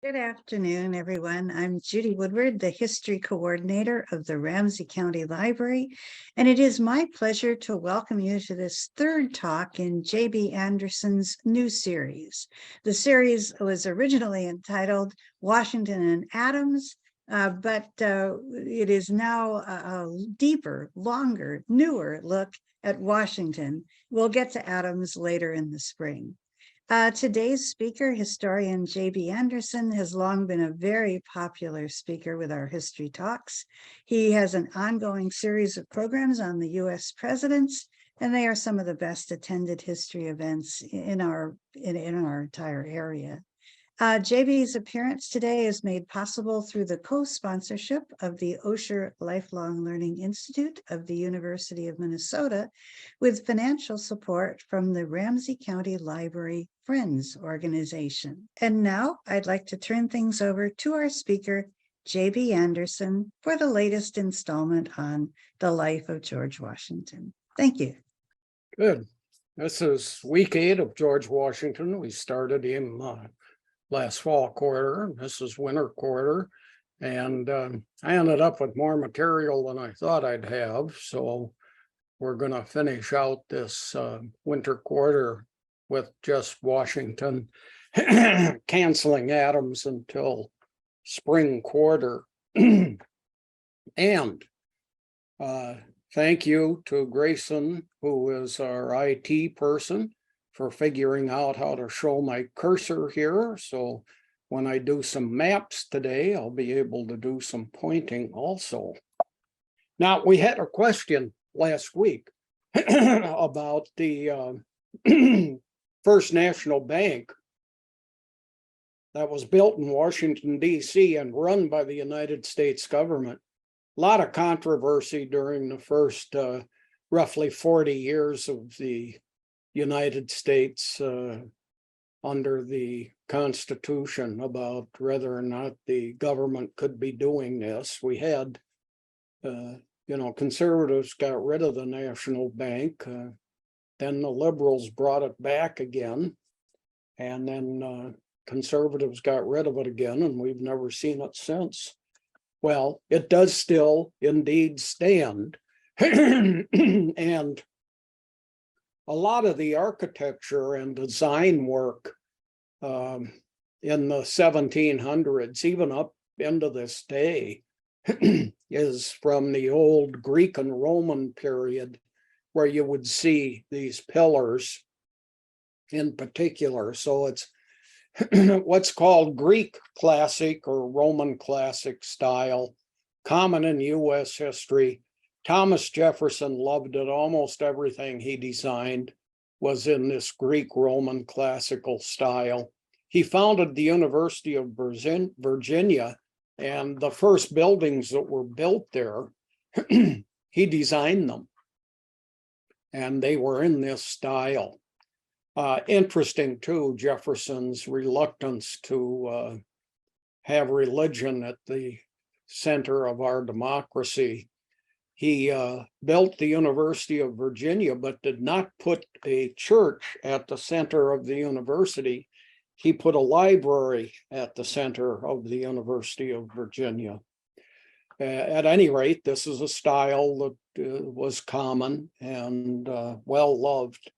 Good afternoon, everyone. I'm Judy Woodward, the History Coordinator of the Ramsey County Library, and it is my pleasure to welcome you to this third talk in J.B. Anderson's new series. The series was originally entitled Washington and Adams, but it is now a deeper, longer, newer look at Washington. We'll get to Adams later in the spring. Today's speaker, historian J.B. Andersen, has long been a very popular speaker with our history talks. He has an ongoing series of programs on the U.S. presidents, and they are some of the best attended history events in our entire area. JB's appearance today is made possible through the co-sponsorship of the Osher Lifelong Learning Institute of the University of Minnesota, with financial support from the Ramsey County Library Friends organization. And now I'd like to turn things over to our speaker, J.B. Andersen, for the latest installment on the life of George Washington. Thank you. Good. This is week 8 of George Washington. We started him last fall quarter. This is winter quarter, and I ended up with more material than I thought I'd have, so we're going to finish out this winter quarter with just Washington, canceling Adams until spring quarter. And thank you to Grayson, who is our IT person, for figuring out how to show my cursor here. So when I do some maps today, I'll be able to do some pointing also. Now, we had a question last week about the First National Bank that was built in Washington, D.C. and run by the United States government. A lot of controversy during the first roughly 40 years of the United States under the Constitution about whether or not the government could be doing this. We had, conservatives got rid of the National Bank. Then the liberals brought it back again. And then conservatives got rid of it again, and we've never seen it since. Well, it does still indeed stand. And a lot of the architecture and design work in the 1700s, even up into this day, is from the old Greek and Roman period, where you would see these pillars in particular. So it's what's called Greek classic or Roman classic style, common in U.S. history. Thomas Jefferson loved it. Almost everything he designed was in this Greek Roman classical style. He founded the University of Virginia, and the first buildings that were built there, he designed them. And they were in this style. Interesting too, Jefferson's reluctance to have religion at the center of our democracy. He built the University of Virginia, but did not put a church at the center of the university. He put a library at the center of the University of Virginia. At any rate, this is a style that was common and well loved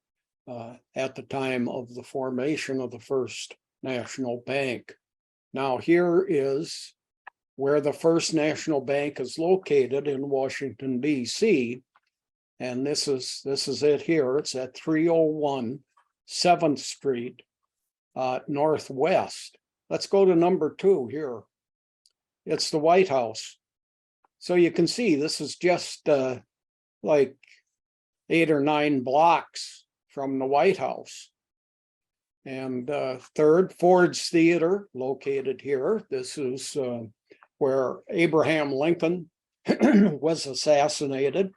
at the time of the formation of the First National Bank. Now, here is where the First National Bank is located in Washington, D.C. And this is it here. It's at 301 7th Street Northwest. Let's go to number 2 here. It's the White House. So you can see this is just like 8 or 9 blocks from the White House. And third, Ford's Theater, located here. This is where Abraham Lincoln was assassinated.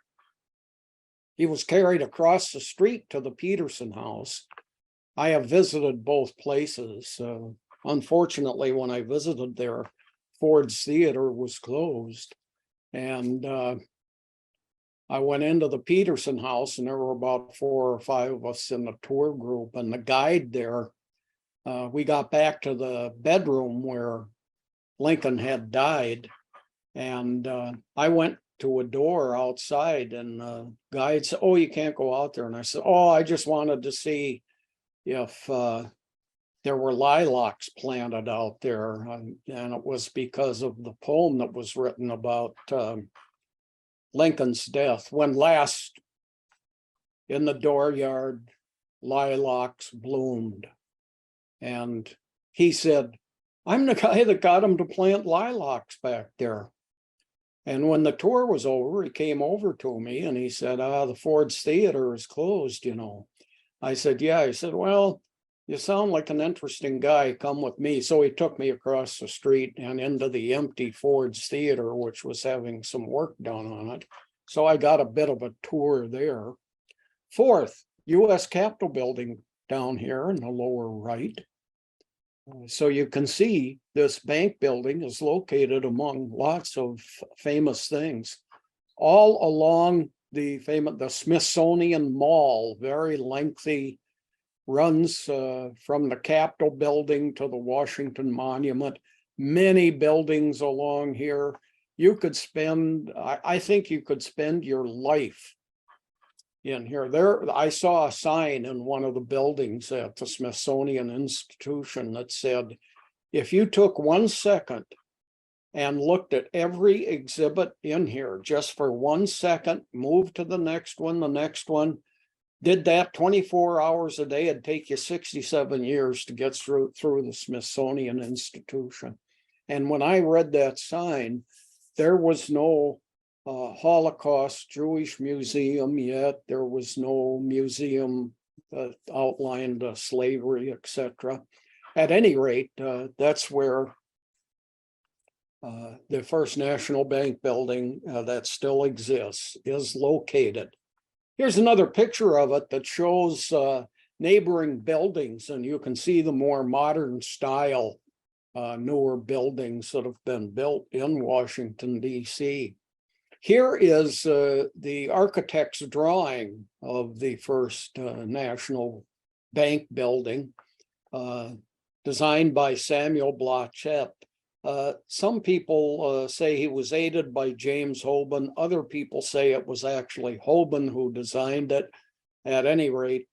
He was carried across the street to the Peterson House. I have visited both places. Unfortunately, when I visited there, Ford's Theater was closed. And I went into the Peterson House, and there were about 4 or 5 of us in the tour group. And the guide there we got back to the bedroom where Lincoln had died. And I went to a door outside, and the guide said, "Oh, you can't go out there." And I said, "Oh, I just wanted to see if there were lilacs planted out there." And it was because of the poem that was written about Lincoln's death. When last in the dooryard, lilacs bloomed. And he said, "I'm the guy that got him to plant lilacs back there." And when the tour was over, he came over to me and he said, "The Ford's Theater is closed, you know." I said, "Yeah." He said, "Well, you sound like an interesting guy. Come with me." So he took me across the street and into the empty Ford's Theater, which was having some work done on it. So I got a bit of a tour there. Fourth, U.S. Capitol building down here in the lower right. So you can see this bank building is located among lots of famous things, all along the Smithsonian Mall, very lengthy, runs from the Capitol building to the Washington Monument, many buildings along here. You could spend, I think you could spend your life in here. There, I saw a sign in one of the buildings at the Smithsonian Institution that said, if you took 1 second and looked at every exhibit in here just for 1 second, move to the next one, did that 24 hours a day, it'd take you 67 years to get through the Smithsonian Institution. And when I read that sign, there was no Holocaust Jewish museum yet. There was no museum that outlined slavery, etc. At any rate, that's where the First National Bank building that still exists is located. Here's another picture of it that shows neighboring buildings, and you can see the more modern style newer buildings that have been built in Washington, D.C. Here is the architect's drawing of the First National Bank building, designed by Samuel Blachette. Some people say he was aided by James Hoban. Other people say it was actually Hoban who designed it. At any rate,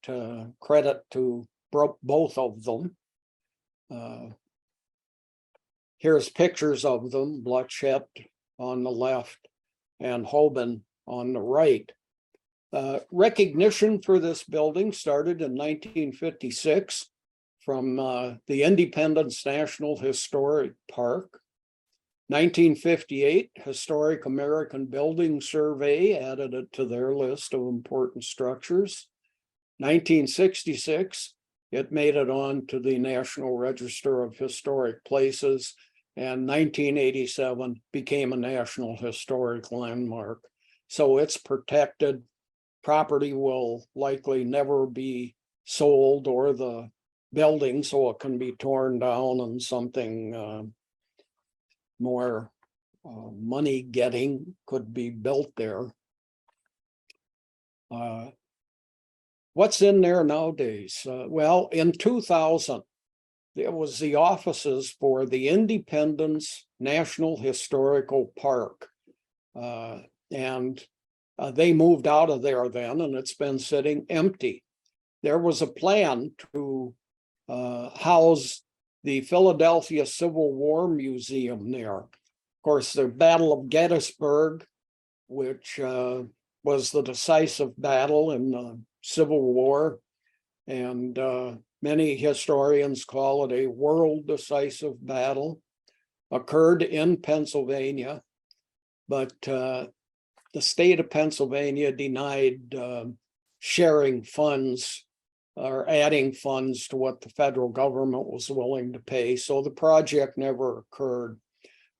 credit to both of them. Here's pictures of them, Blachette on the left and Hoban on the right. Recognition for this building started in 1956 from the Independence National Historic Park. 1958, Historic American Building Survey added it to their list of important structures. 1966, it made it on to the National Register of Historic Places, and 1987 became a National Historic Landmark. So it's protected. Property will likely never be sold, or the building, so it can be torn down and something more money getting could be built there. What's in there nowadays? Well, in 2000, it was the offices for the Independence National Historical Park. And they moved out of there then, and it's been sitting empty. There was a plan to house the Philadelphia Civil War Museum there. Of course, the Battle of Gettysburg, which was the decisive battle in the Civil War, and many historians call it a world decisive battle, occurred in Pennsylvania, but the state of Pennsylvania denied sharing funds or adding funds to what the federal government was willing to pay. So the project never occurred.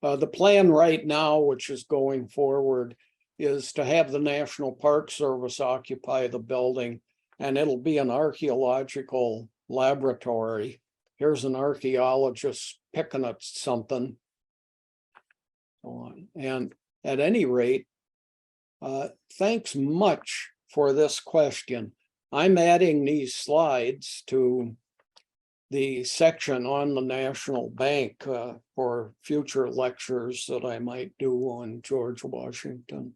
The plan right now, which is going forward, is to have the National Park Service occupy the building, and it'll be an archaeological laboratory. Here's an archaeologist picking at something. And at any rate, thanks much for this question. I'm adding these slides to the section on the National Bank for future lectures that I might do on George Washington.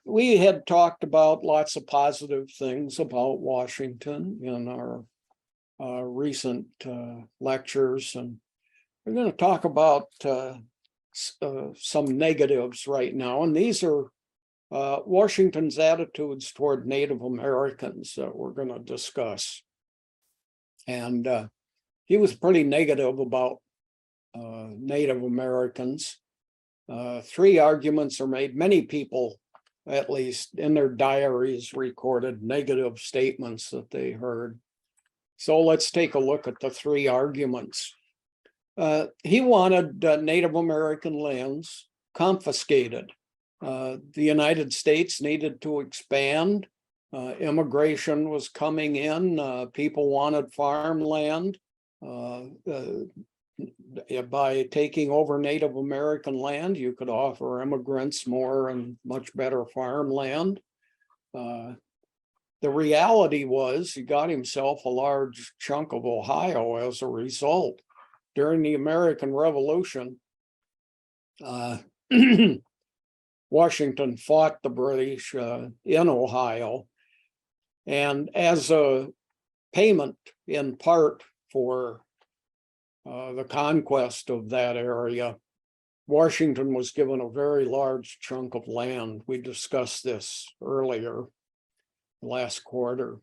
We had talked about lots of positive things about Washington in our recent lectures, and we're going to talk about some negatives right now, and these are Washington's attitudes toward Native Americans that we're going to discuss. And he was pretty negative about Native Americans. Three arguments are made. Many people, at least in their diaries, recorded negative statements that they heard. So let's take a look at the three arguments. He wanted Native American lands confiscated. The United States needed to expand. Immigration was coming in. People wanted farmland. By taking over Native American land, you could offer immigrants more and much better farmland. The reality was he got himself a large chunk of Ohio as a result. During the American Revolution, Washington fought the British in Ohio, and as a payment in part for the conquest of that area, Washington was given a very large chunk of land. We discussed this earlier, last quarter.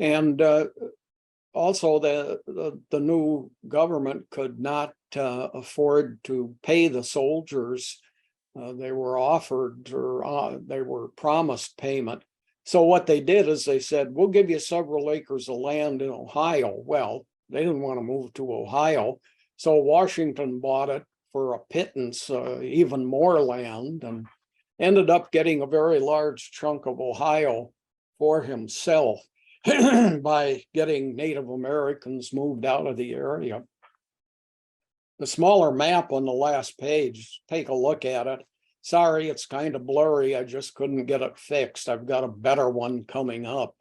And also the new government could not afford to pay the soldiers. They were offered, or they were promised payment. So what they did is they said, we'll give you several acres of land in Ohio. Well, they didn't want to move to Ohio. So Washington bought it for a pittance, even more land, and ended up getting a very large chunk of Ohio for himself by getting Native Americans moved out of the area. The smaller map on the last page, take a look at it. Sorry, it's kind of blurry. I just couldn't get it fixed. I've got a better one coming up.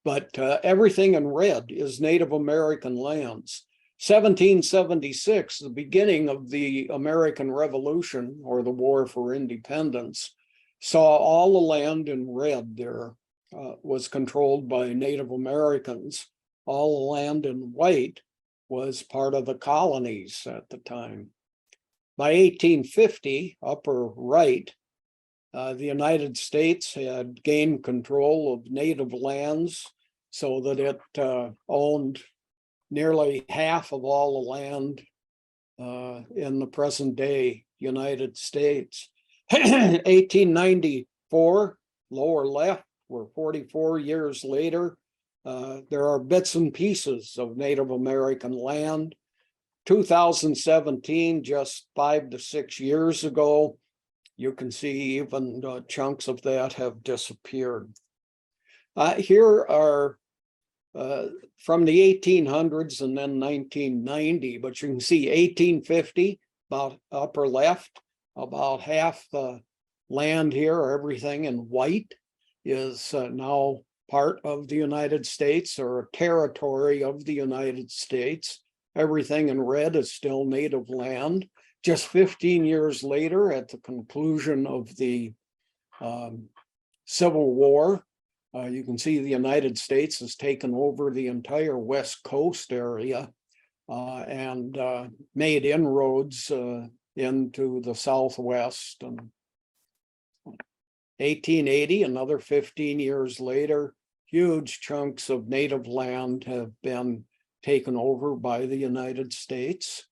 But everything in red is Native American lands. 1776, the beginning of the American Revolution, or the War for Independence, saw all the land in red there was controlled by Native Americans. All the land in white was part of the colonies at the time. By 1850, upper right, the United States had gained control of native lands so that it owned nearly half of all the land in the present day United States. 1894, lower left, we're 44 years later. There are bits and pieces of Native American land. 2017, just 5 to 6 years ago, you can see even chunks of that have disappeared. Here are from the 1800s and then 1990, but you can see 1850, about upper left, about half the land here, everything in white, is now part of the United States or a territory of the United States. Everything in red is still native land. Just 15 years later, at the conclusion of the Civil War, you can see the United States has taken over the entire West Coast area and made inroads into the Southwest. And 1880, another 15 years later, huge chunks of native land have been taken over by the United States.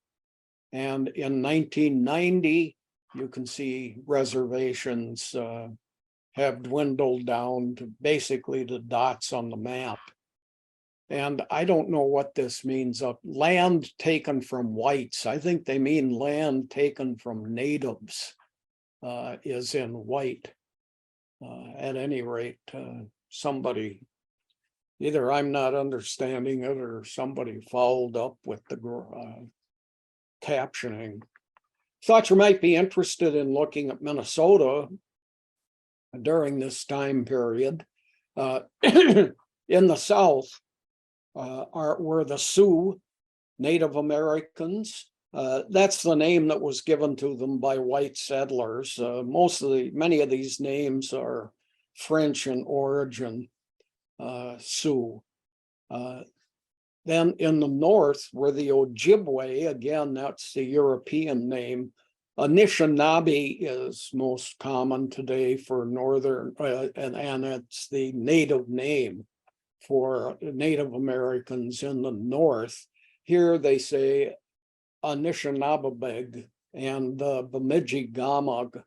And in 1990, you can see reservations have dwindled down to basically the dots on the map. And I don't know what this means. Land taken from whites. I think they mean land taken from natives is in white. At any rate, somebody, either I'm not understanding it or somebody followed up with the captioning. Thought you might be interested in looking at Minnesota during this time period. In the South, were the Sioux, Native Americans. That's the name that was given to them by white settlers. Many of these names are French in origin, Sioux. Then in the north were the Ojibwe. Again, that's the European name. Anishinaabe is most common today for northern, and it's the native name for Native Americans in the north. Here they say Anishinaabeg and Bemidji Gamag,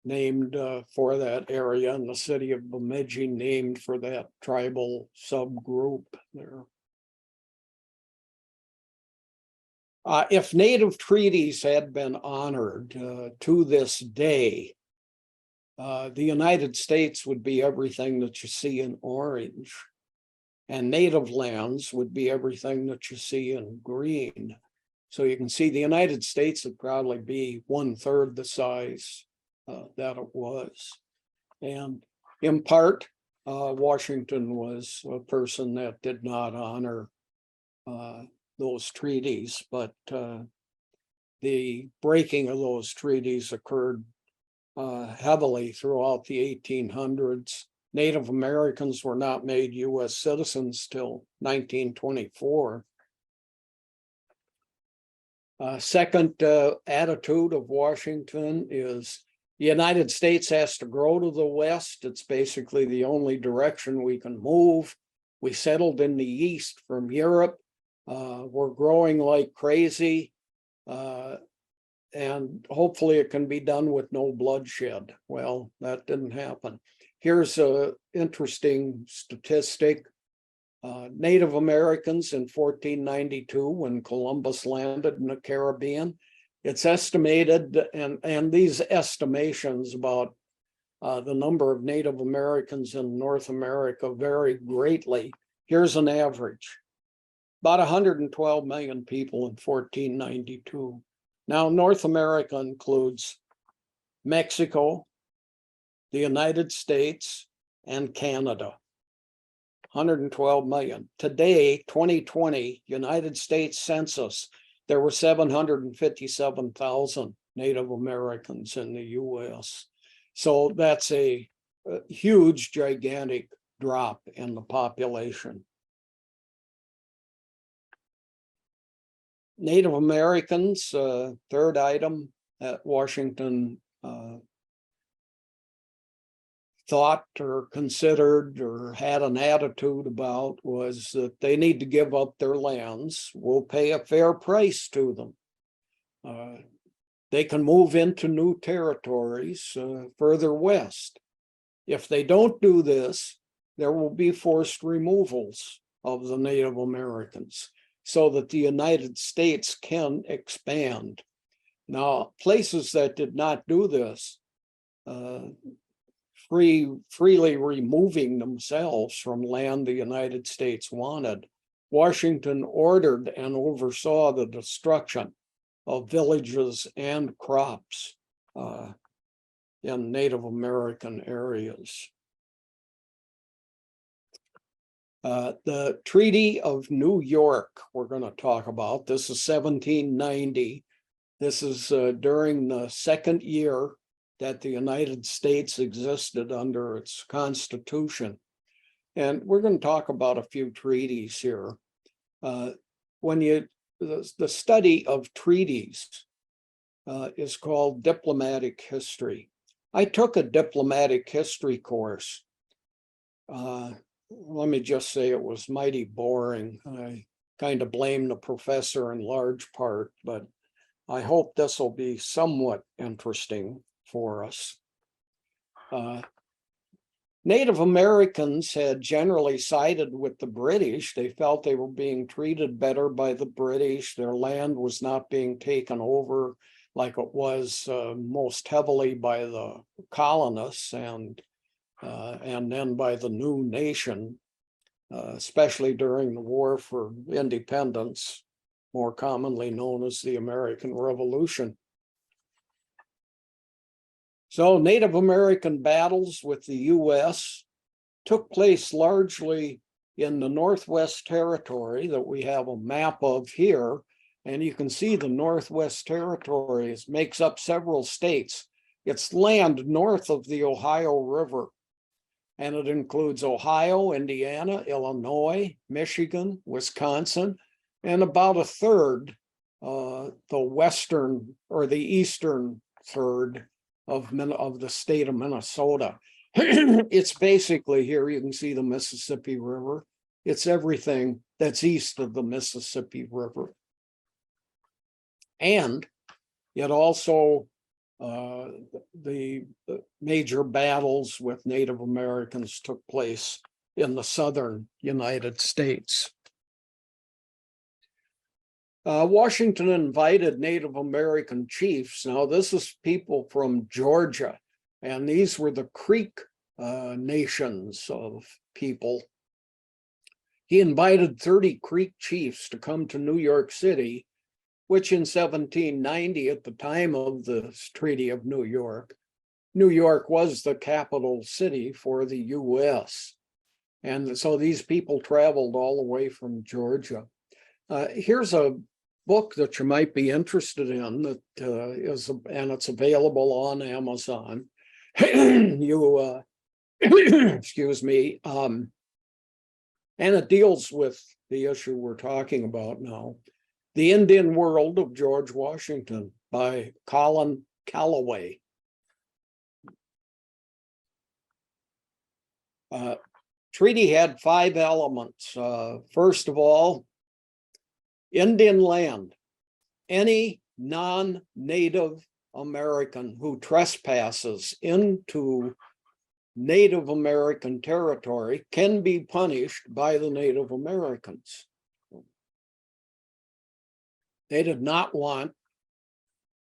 named for that area, and the city of Bemidji named for that tribal subgroup there. If native treaties had been honored to this day, the United States would be everything that you see in orange, and native lands would be everything that you see in green. So you can see the United States would probably be 1/3 the size that it was. And in part, Washington was a person that did not honor those treaties, but the breaking of those treaties occurred heavily throughout the 1800s. Native Americans were not made U.S. citizens till 1924. Second attitude of Washington is the United States has to grow to the west. It's basically the only direction we can move. We settled in the east from Europe. We're growing like crazy. And hopefully it can be done with no bloodshed. Well, that didn't happen. Here's an interesting statistic. Native Americans in 1492, when Columbus landed in the Caribbean, it's estimated, and these estimations about the number of Native Americans in North America vary greatly. Here's an average. About 112 million people in 1492. Now, North America includes Mexico, the United States, and Canada. 112 million. Today, 2020, United States Census, there were 757,000 Native Americans in the US. So that's a huge, gigantic drop in the population. Native Americans, third item that Washington thought or considered or had an attitude about was that they need to give up their lands. We'll pay a fair price to them. They can move into new territories further west. If they don't do this, there will be forced removals of the Native Americans so that the United States can expand. Now, places that did not do this, freely removing themselves from land the United States wanted, Washington ordered and oversaw the destruction of villages and crops in Native American areas. The Treaty of New York, we're going to talk about. This is 1790. This is during the second year that the United States existed under its Constitution. And we're going to talk about a few treaties here. The study of treaties is called diplomatic history. I took a diplomatic history course. Let me just say it was mighty boring. I kind of blame the professor in large part, but I hope this will be somewhat interesting for us. Native Americans had generally sided with the British. They felt they were being treated better by the British. Their land was not being taken over like it was most heavily by the colonists and then by the new nation, especially during the War for Independence, more commonly known as the American Revolution. So Native American battles with the US took place largely in the Northwest Territory that we have a map of here. And you can see the Northwest Territory makes up several states. It's land north of the Ohio River. And it includes Ohio, Indiana, Illinois, Michigan, Wisconsin, and about a third, the western or the eastern third of the state of Minnesota. It's basically here, you can see the Mississippi River. It's everything that's east of the Mississippi River. And it also, the major battles with Native Americans took place in the southern United States. Washington invited Native American chiefs. Now, this is people from Georgia, and these were the Creek nations of people. He invited 30 Creek chiefs to come to New York City, which in 1790, at the time of the Treaty of New York was the capital city for the US. And so these people traveled all the way from Georgia. Here's a book that you might be interested in that and it's available on Amazon. Excuse me. And it deals with the issue we're talking about now. The Indian World of George Washington by Colin Calloway. Treaty had 5 elements. First of all, Indian land. Any non-Native American who trespasses into Native American territory can be punished by the Native Americans. They did not want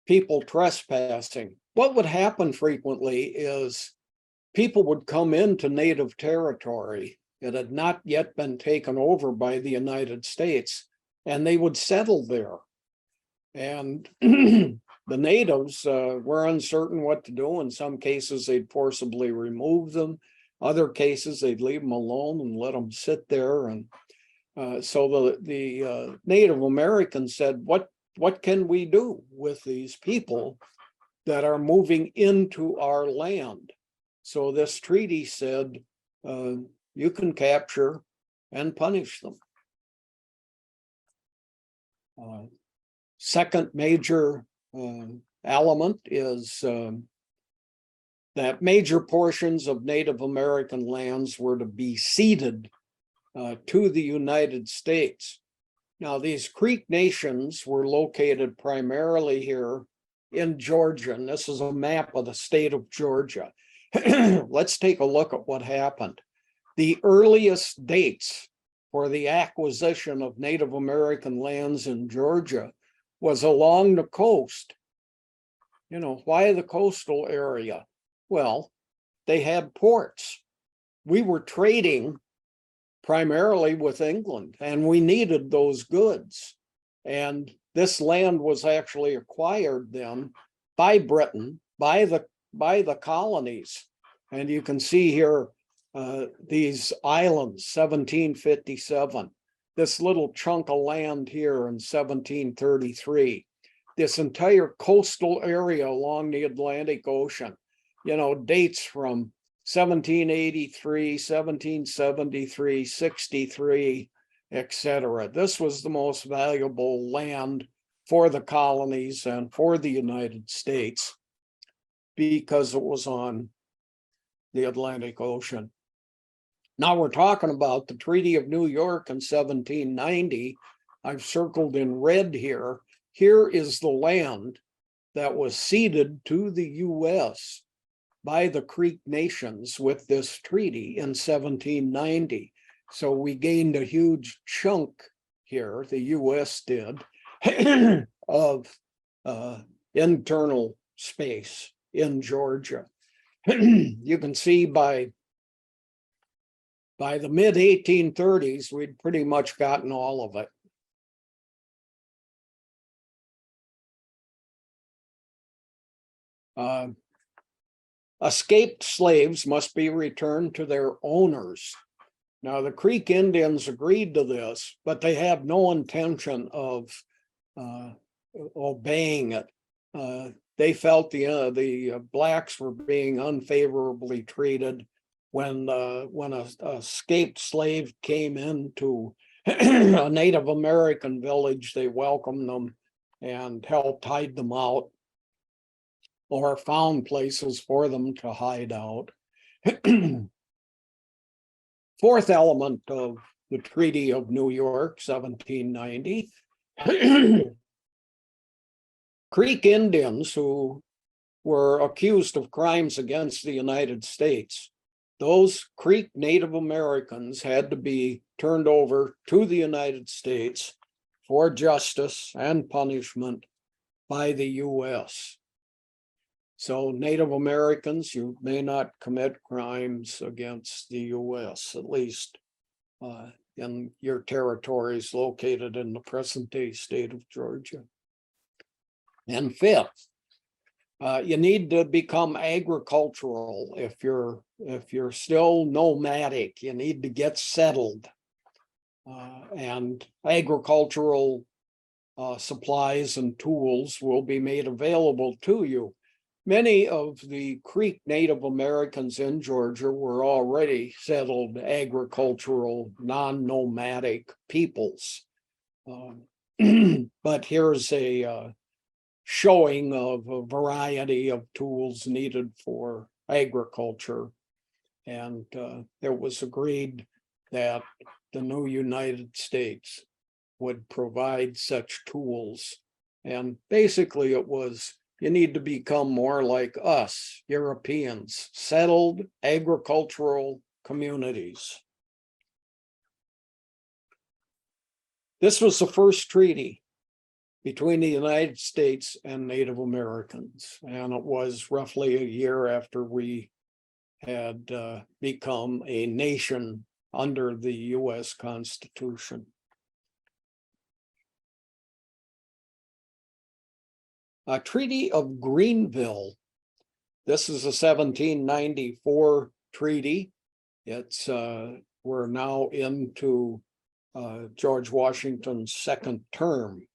people trespassing. What would happen frequently is people would come into Native territory that had not yet been taken over by the United States, and they would settle there. And the natives were uncertain what to do. In some cases, they'd forcibly remove them. Other cases, they'd leave them alone and let them sit there. And so the Native Americans said, what can we do with these people that are moving into our land? So this treaty said, you can capture and punish them. Second major element is that major portions of Native American lands were to be ceded to the United States. Now, these Creek nations were located primarily here in Georgia, and this is a map of the state of Georgia. Let's take a look at what happened. The earliest dates for the acquisition of Native American lands in Georgia was along the coast. You know, why the coastal area? Well, they had ports. We were trading primarily with England, and we needed those goods. And this land was actually acquired then by Britain, by the colonies. And you can see here these islands, 1757, this little chunk of land here in 1733, this entire coastal area along the Atlantic Ocean, you know, dates from 1783, 1773, 63, etc. This was the most valuable land for the colonies and for the United States because it was on the Atlantic Ocean. Now we're talking about the Treaty of New York in 1790. I've circled in red here. Here is the land that was ceded to the US by the Creek nations with this treaty in 1790. So we gained a huge chunk here, the US did, of internal space in Georgia. You can see by the mid-1830s, we'd pretty much gotten all of it. Escaped slaves must be returned to their owners. Now, the Creek Indians agreed to this, but they have no intention of obeying it. They felt the blacks were being unfavorably treated when a escaped slave came into a Native American village. They welcomed them and helped hide them out, or found places for them to hide out. Fourth element of the Treaty of New York, 1790. Creek Indians who were accused of crimes against the United States, those Creek Native Americans had to be turned over to the United States for justice and punishment by the US. So Native Americans, you may not commit crimes against the US, at least in your territories located in the present-day state of Georgia. And fifth, you need to become agricultural. If you're still nomadic, you need to get settled. And agricultural supplies and tools will be made available to you. Many of the Creek Native Americans in Georgia were already settled agricultural, non-nomadic peoples. But here's a showing of a variety of tools needed for agriculture. And it was agreed that the new United States would provide such tools. And basically it was, you need to become more like us, Europeans, settled agricultural communities. This was the first treaty between the United States and Native Americans, and it was roughly a year after we had become a nation under the US Constitution. A Treaty of Greenville. This is a 1794 treaty. It's we're now into George Washington's second term.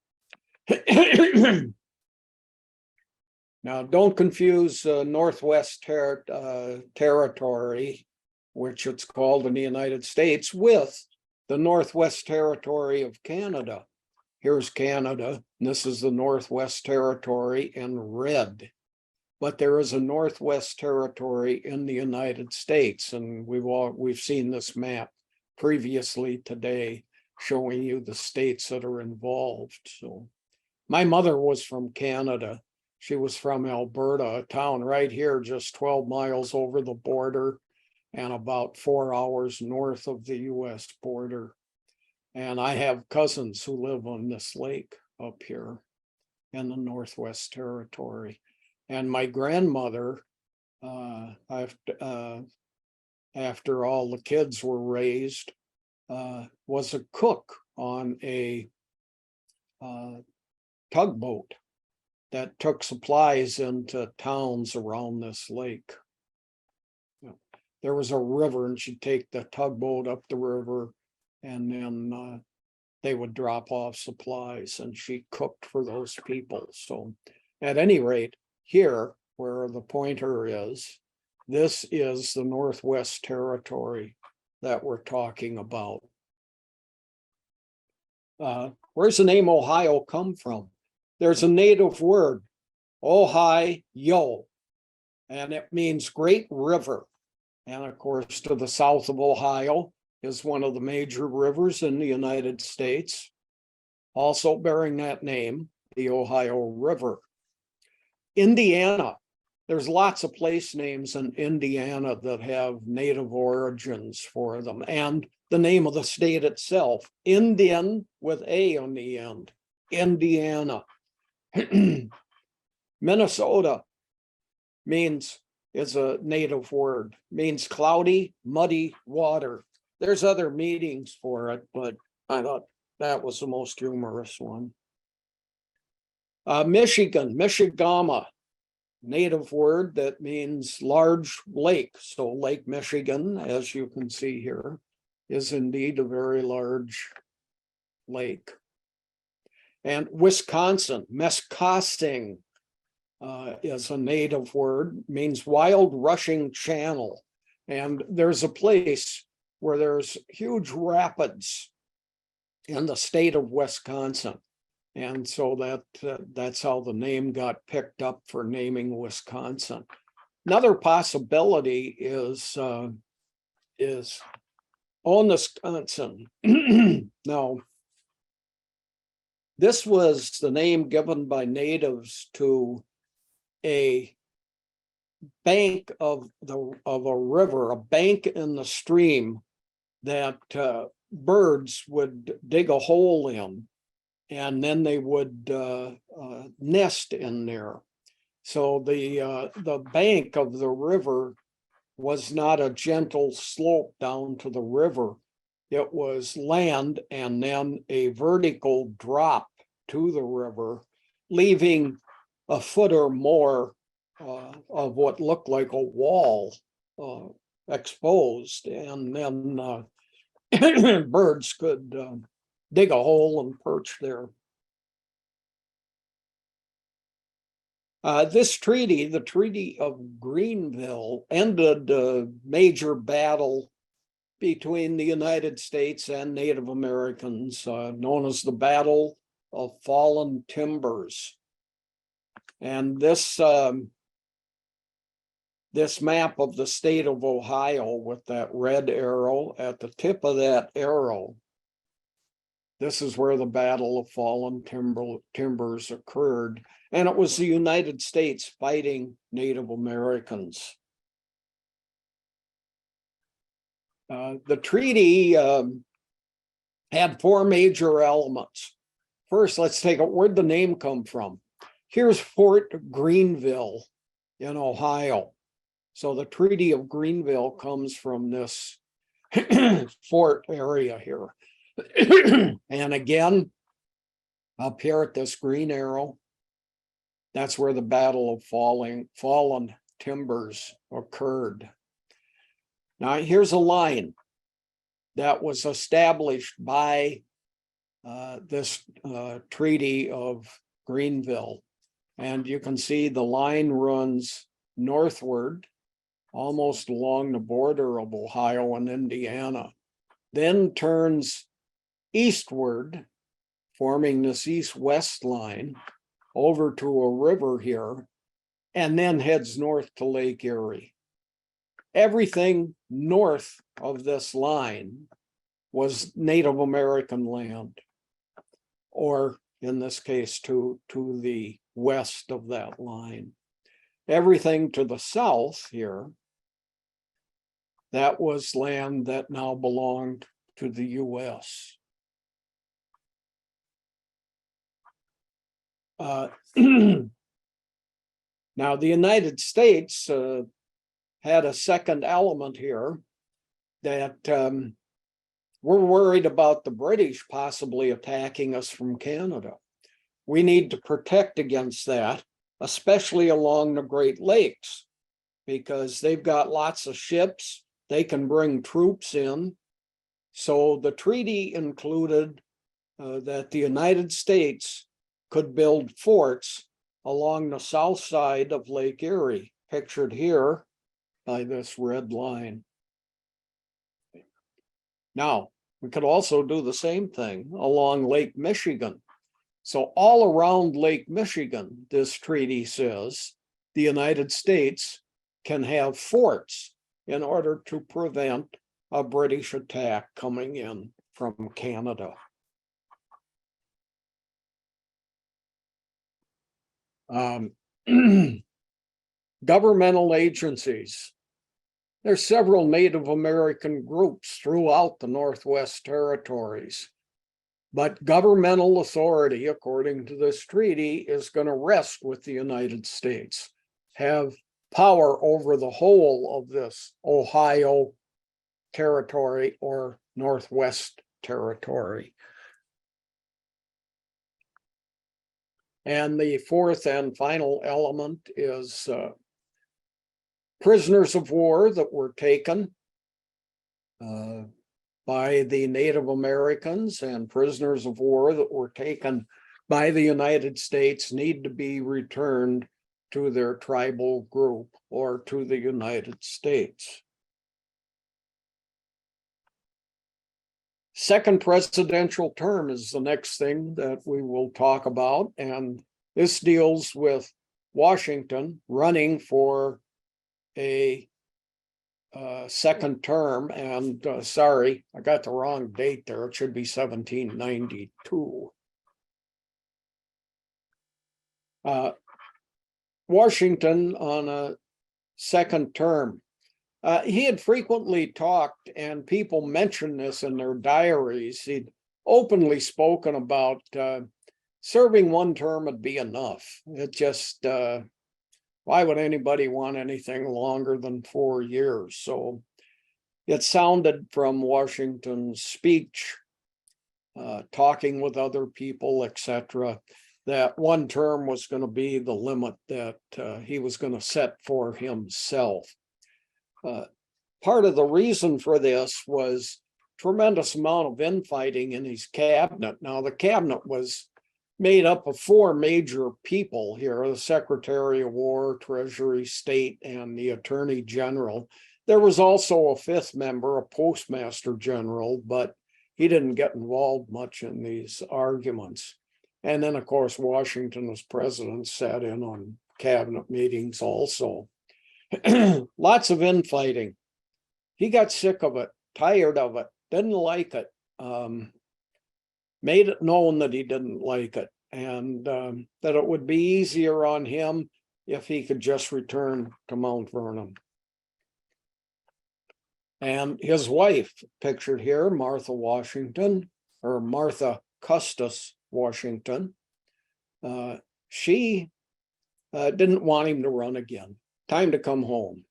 Now, don't confuse Northwest Territory, which it's called in the United States, with the Northwest Territory of Canada. Here's Canada, and this is the Northwest Territory in red. But there is a Northwest Territory in the United States, and we've seen this map previously today, showing you the states that are involved. So, my mother was from Canada. She was from Alberta, a town right here, just 12 miles over the border and about 4 hours north of the US border. And I have cousins who live on this lake up here in the Northwest Territory. And my grandmother, after all the kids were raised, was a cook on a tugboat that took supplies into towns around this lake. There was a river, and she'd take the tugboat up the river, and then they would drop off supplies, and she cooked for those people. So at any rate, here where the pointer is, this is the Northwest Territory that we're talking about. Where's the name Ohio come from? There's a native word, Ohio, and it means great river. And of course, to the south of Ohio is one of the major rivers in the United States, also bearing that name, the Ohio River. Indiana, there's lots of place names in Indiana that have native origins for them, and the name of the state itself, Indian with A on the end, Indiana. Minnesota is a native word, means cloudy, muddy water. There's other meanings for it, but I thought that was the most humorous one. Michigan, Michigama, native word that means large lake. So Lake Michigan, as you can see here, is indeed a very large lake. And Wisconsin, Mescosting, is a native word, means wild rushing channel. And there's a place where there's huge rapids in the state of Wisconsin. And so that's how the name got picked up for naming Wisconsin. Another possibility is Wisconsin. Now, this was the name given by natives to a bank of a river, a bank in the stream that birds would dig a hole in, and then they would nest in there. So the bank of the river was not a gentle slope down to the river. It was land and then a vertical drop to the river, leaving a foot or more of what looked like a wall exposed. And then birds could dig a hole and perch there. This treaty, the Treaty of Greenville, ended a major battle between the United States and Native Americans, known as the Battle of Fallen Timbers. And this map of the state of Ohio with that red arrow, at the tip of that arrow, this is where the Battle of Fallen Timbers occurred. And it was the United States fighting Native Americans. The treaty had four major elements. First, let's take it, where'd the name come from? Here's Fort Greenville in Ohio. So the Treaty of Greenville comes from this fort area here. And again, up here at this green arrow, that's where the Battle of Fallen Timbers occurred. Now, here's a line that was established by this Treaty of Greenville. And you can see the line runs northward, almost along the border of Ohio and Indiana, then turns eastward, forming this east-west line, over to a river here, and then heads north to Lake Erie. Everything north of this line was Native American land, or in this case, to the west of that line. Everything to the south here, that was land that now belonged to the U.S. Now, the United States had a second element here, that we're worried about the British possibly attacking us from Canada. We need to protect against that, especially along the Great Lakes, because they've got lots of ships, they can bring troops in. So the treaty included that the United States could build forts along the south side of Lake Erie, pictured here by this red line. Now, we could also do the same thing along Lake Michigan. So all around Lake Michigan, this treaty says the United States can have forts in order to prevent a British attack coming in from Canada. Governmental agencies. There's several Native American groups throughout the Northwest Territories, but governmental authority, according to this treaty, is going to rest with the United States, have power over the whole of this Ohio Territory or Northwest Territory. And the fourth and final element is prisoners of war that were taken by the Native Americans and prisoners of war that were taken by the United States need to be returned to their tribal group or to the United States. Second presidential term is the next thing that we will talk about, and this deals with Washington running for a second term. And sorry, I got the wrong date there. It should be 1792. Washington on a second term. He had frequently talked, and people mentioned this in their diaries. He'd openly spoken about serving one term would be enough. It just, why would anybody want anything longer than 4 years? So it sounded from Washington's speech, talking with other people, etc., that one term was going to be the limit that he was going to set for himself. Part of the reason for this was tremendous amount of infighting in his cabinet. Now, the cabinet was made up of 4 major people here: the Secretary of War, Treasury, State, and the Attorney General. There was also a 5th member, a Postmaster General, but he didn't get involved much in these arguments. And then, of course, Washington as president sat in on cabinet meetings also. Lots of infighting. He got sick of it, tired of it, didn't like it, made it known that he didn't like it, and that it would be easier on him if he could just return to Mount Vernon. And his wife, pictured here, Martha Washington, or Martha Custis Washington, she didn't want him to run again. Time to come home.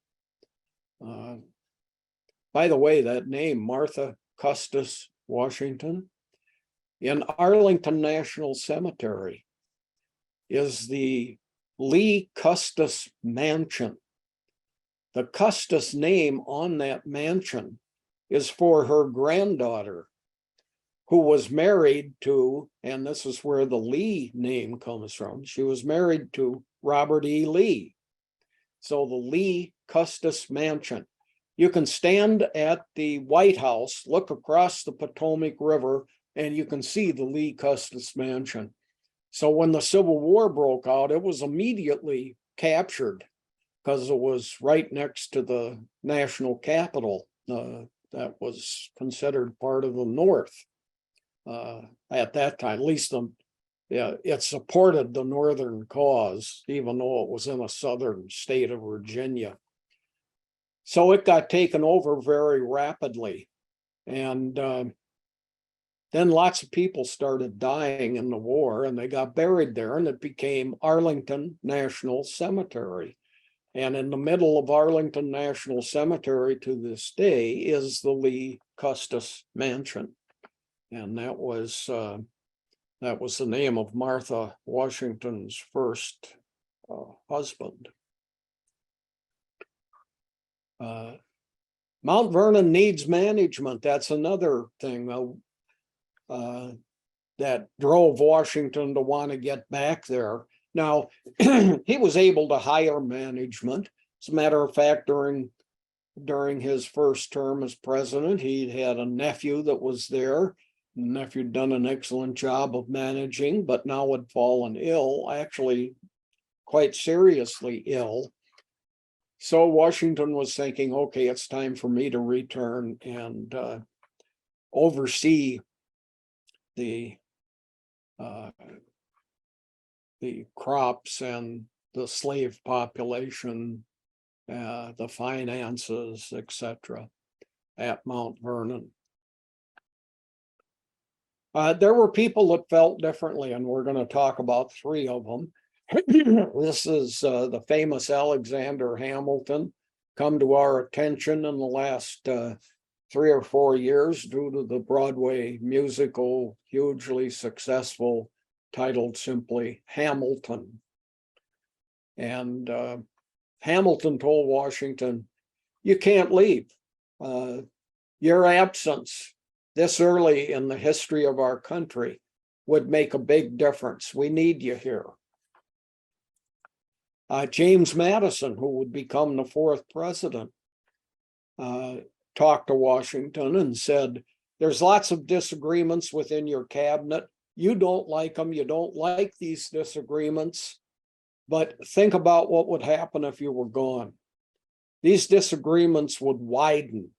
By the way, that name, Martha Custis Washington, in Arlington National Cemetery is the Lee Custis Mansion. The Custis name on that mansion is for her granddaughter, who was married to, and this is where the Lee name comes from, she was married to Robert E. Lee. So the Lee Custis Mansion. You can stand at the White House, look across the Potomac River, and you can see the Lee Custis Mansion. So when the Civil War broke out, it was immediately captured because it was right next to the national capital. That was considered part of the North at that time. At least it supported the Northern cause, even though it was in a southern state of Virginia. So it got taken over very rapidly. And then lots of people started dying in the war, and they got buried there, and it became Arlington National Cemetery. And in the middle of Arlington National Cemetery to this day is the Lee Custis Mansion. And that was the name of Martha Washington's first husband. Mount Vernon needs management. That's another thing that drove Washington to want to get back there. Now, he was able to hire management. As a matter of fact, during his first term as president, he had a nephew that was there. The nephew had done an excellent job of managing, but now had fallen ill, actually quite seriously ill. So Washington was thinking, okay, it's time for me to return and oversee the crops and the slave population, the finances, etc., at Mount Vernon. There were people that felt differently, and we're going to talk about 3 of them. This is the famous Alexander Hamilton, come to our attention in the last 3 or 4 years due to the Broadway musical, hugely successful, titled simply Hamilton. And Hamilton told Washington, you can't leave. Your absence this early in the history of our country would make a big difference. We need you here. James Madison, who would become the fourth president, talked to Washington and said, there's lots of disagreements within your cabinet. You don't like them. You don't like these disagreements. But think about what would happen if you were gone. These disagreements would widen.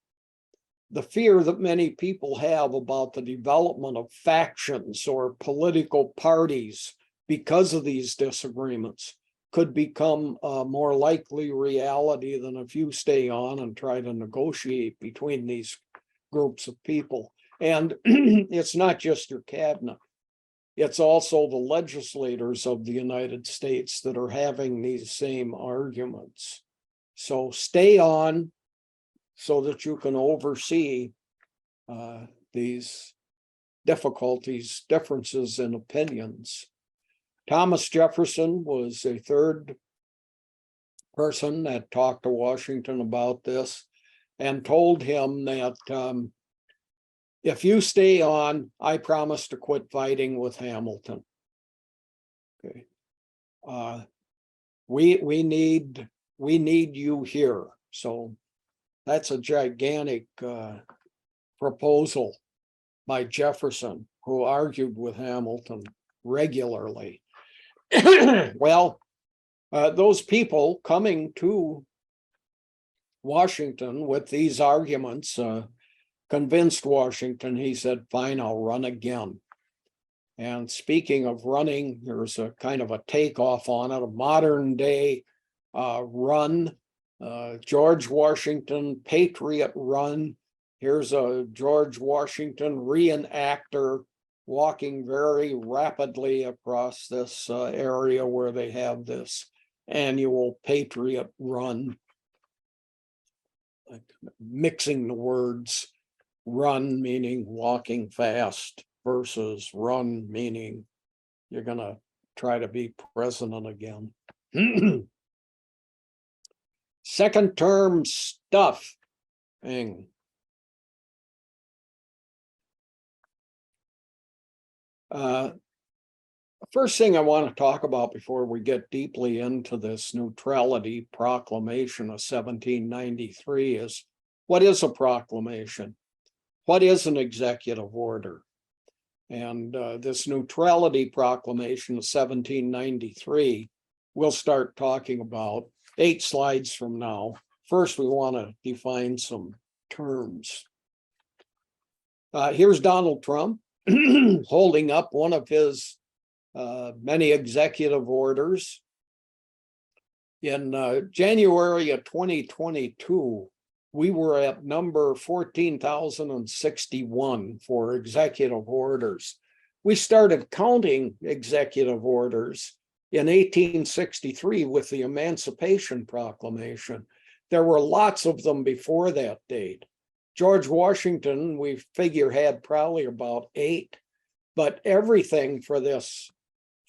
The fear that many people have about the development of factions or political parties because of these disagreements could become a more likely reality than if you stay on and try to negotiate between these groups of people. And it's not just your cabinet. It's also the legislators of the United States that are having these same arguments. So stay on so that you can oversee these difficulties, differences in opinions. Thomas Jefferson was a third person that talked to Washington about this and told him that if you stay on, I promise to quit fighting with Hamilton. Okay. We need you here. So that's a gigantic proposal by Jefferson, who argued with Hamilton regularly. Well, those people coming to Washington with these arguments convinced Washington. He said, fine, I'll run again. And speaking of running, there's a kind of a takeoff on it, a modern day run, George Washington Patriot Run. Here's a George Washington reenactor walking very rapidly across this area where they have this annual Patriot Run, mixing the words, run meaning walking fast versus run meaning you're going to try to be president again. Second term stuff. First thing I want to talk about before we get deeply into this neutrality proclamation of 1793 is, what is a proclamation? What is an executive order? And this neutrality proclamation of 1793, we'll start talking about 8 slides from now. First, we want to define some terms. Here's Donald Trump holding up one of his many executive orders. In January of 2022, we were at number 14,061 for executive orders. We started counting executive orders in 1863 with the Emancipation Proclamation. There were lots of them before that date. George Washington, we figure, had probably about 8, but everything for this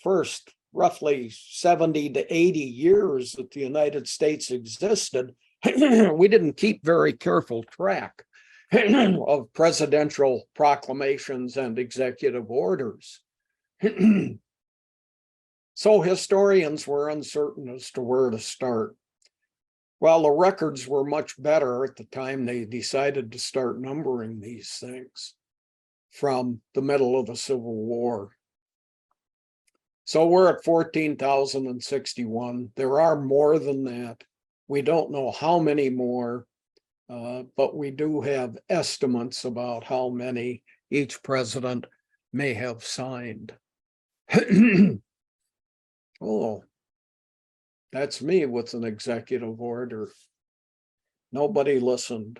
first roughly 70 to 80 years that the United States existed, we didn't keep very careful track of presidential proclamations and executive orders. So historians were uncertain as to where to start. Well, the records were much better at the time they decided to start numbering these things from the middle of the Civil War. So we're at 14,061. There are more than that. We don't know how many more, but we do have estimates about how many each president may have signed. Oh, that's me with an executive order. Nobody listened.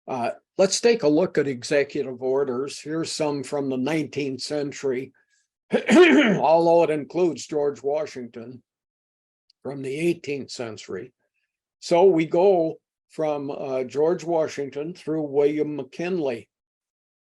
Let's take a look at executive orders. Here's some from the 19th century, although it includes George Washington from the 18th century. So we go from George Washington through William McKinley.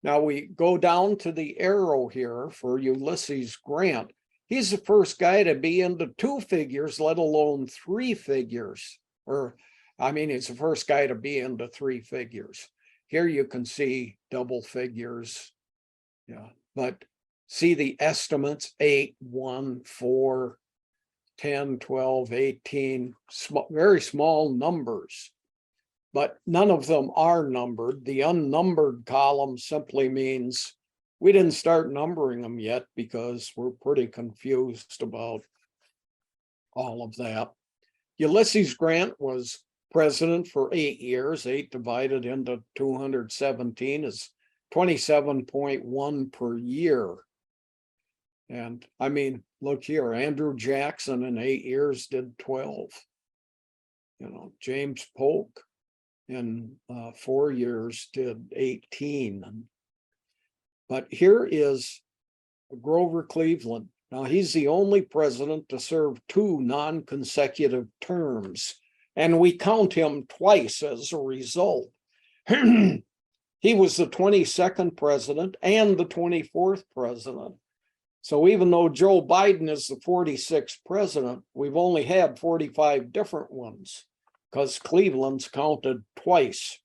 Now we go down to the arrow here for Ulysses Grant. He's the first guy to be into 2 figures, let alone 3 figures, or I mean, he's the first guy to be into three figures. Here you can see double figures. Yeah, but see the estimates 8, 1, 4, 10, 12, 18, very small numbers, but none of them are numbered. The unnumbered column simply means we didn't start numbering them yet because we're pretty confused about all of that. Ulysses Grant was president for 8 years. 8 divided into 217 is 27.1 per year. And I mean, look here, Andrew Jackson in 8 years did 12. You know, James Polk in 4 years did 18. But here is Grover Cleveland. Now, he's the only president to serve 2 non-consecutive terms, and we count him twice as a result. He was the 22nd president and the 24th president. So even though Joe Biden is the 46th president, we've only had 45 different ones because Cleveland's counted twice.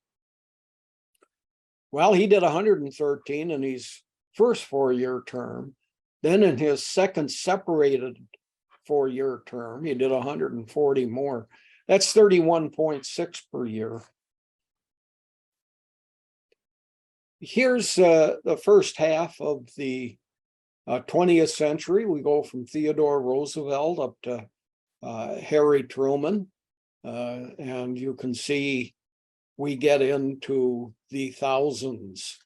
Well, he did 113 in his first 4-year term. Then in his second separated 4-year term, he did 140 more. That's 31.6 per year. Here's the first half of the 20th century. We go from Theodore Roosevelt up to Harry Truman. And you can see we get into the thousands.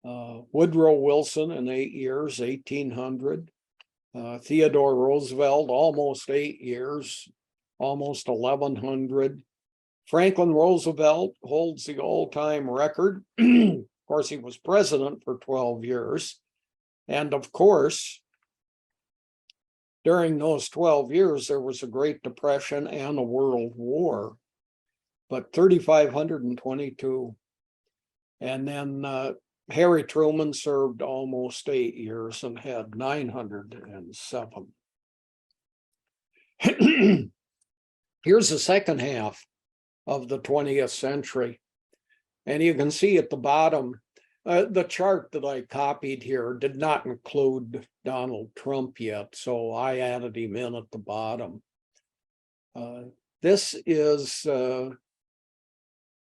Woodrow Wilson in 8 years, 1,800. Theodore Roosevelt, almost 8 years, almost 1,100. Franklin Roosevelt holds the all-time record. Of course, he was president for 12 years. And of course, during those 12 years, there was a Great Depression and a World War, but 3,522. And then Harry Truman served almost 8 years and had 907. Here's the second half of the 20th century. And you can see at the bottom, the chart that I copied here did not include Donald Trump yet, so I added him in at the bottom. This is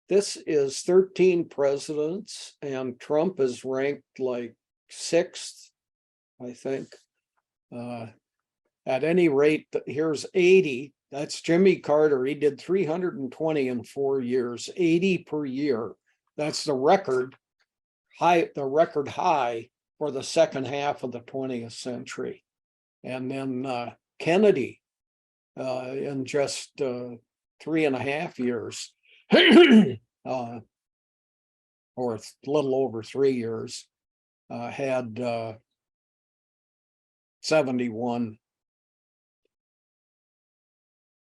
13 presidents, and Trump is ranked like 6th, I think. At any rate, here's 80. That's Jimmy Carter. He did 320 in 4 years, 80 per year. That's the record high for the second half of the 20th century. And then Kennedy in just 3.5 years, or a little over 3 years, had 71.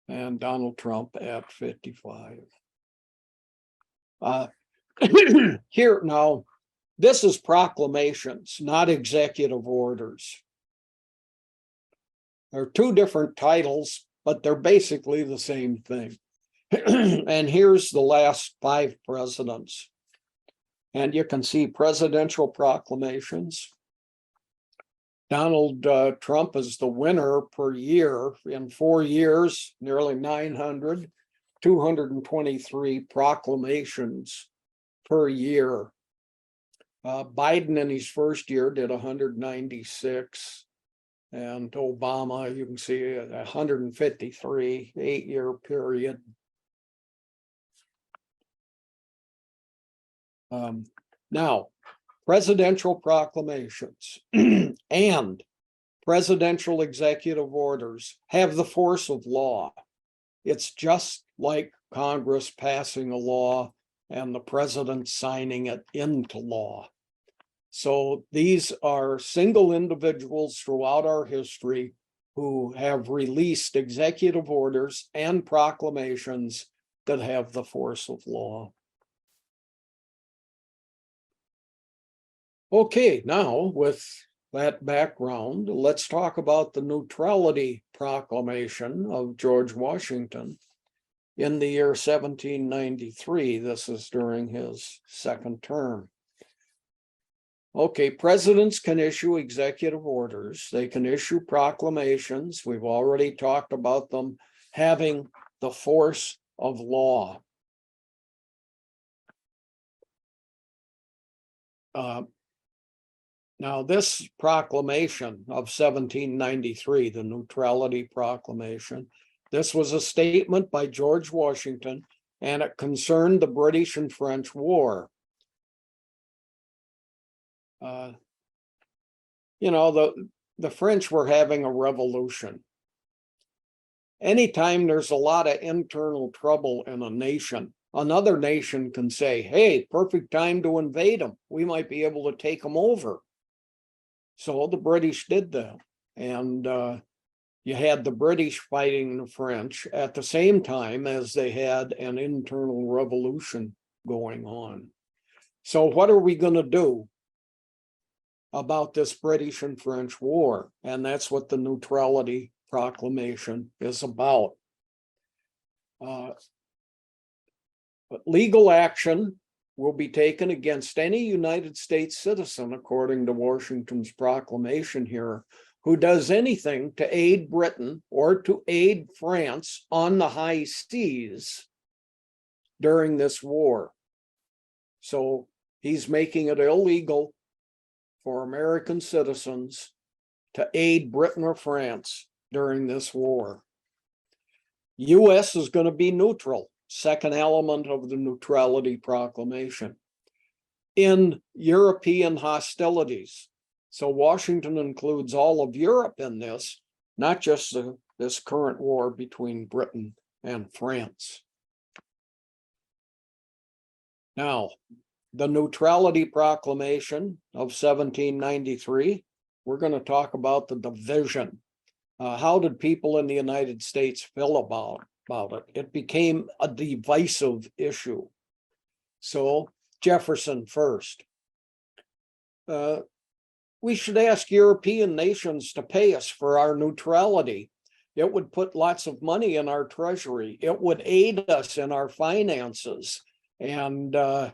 And Donald Trump at 55. Here now, this is proclamations, not executive orders. There are 2 different titles, but they're basically the same thing. And here's the last 5 presidents. And you can see presidential proclamations. Donald Trump is the winner per year. In 4 years, nearly 900, 223 proclamations per year. Biden in his first year did 196. And Obama, you can see 153, 8-year period. Now, presidential proclamations and presidential executive orders have the force of law. It's just like Congress passing a law and the president signing it into law. So these are single individuals throughout our history who have released executive orders and proclamations that have the force of law. Okay, now with that background, let's talk about the Neutrality Proclamation of George Washington. in the year 1793. This is during his second term. Okay, presidents can issue executive orders. They can issue proclamations. We've already talked about them having the force of law. Now, this proclamation of 1793, the Neutrality Proclamation, this was a statement by George Washington, and it concerned the British and French War. The French were having a revolution. Anytime there's a lot of internal trouble in a nation, another nation can say, hey, perfect time to invade them. We might be able to take them over. So the British did that. And you had the British fighting the French at the same time as they had an internal revolution going on. So what are we going to do about this British and French war? And that's what the Neutrality Proclamation is about. Legal action will be taken against any United States citizen, according to Washington's proclamation here, who does anything to aid Britain or to aid France on the high seas during this war. So he's making it illegal for American citizens to aid Britain or France during this war. U.S. is going to be neutral, second element of the Neutrality Proclamation, in European hostilities. So Washington includes all of Europe in this, not just this current war between Britain and France. Now, the Neutrality Proclamation of 1793, we're going to talk about the division. How did people in the United States feel about it? It became a divisive issue. So Jefferson first. We should ask European nations to pay us for our neutrality. It would put lots of money in our treasury. It would aid us in our finances. And it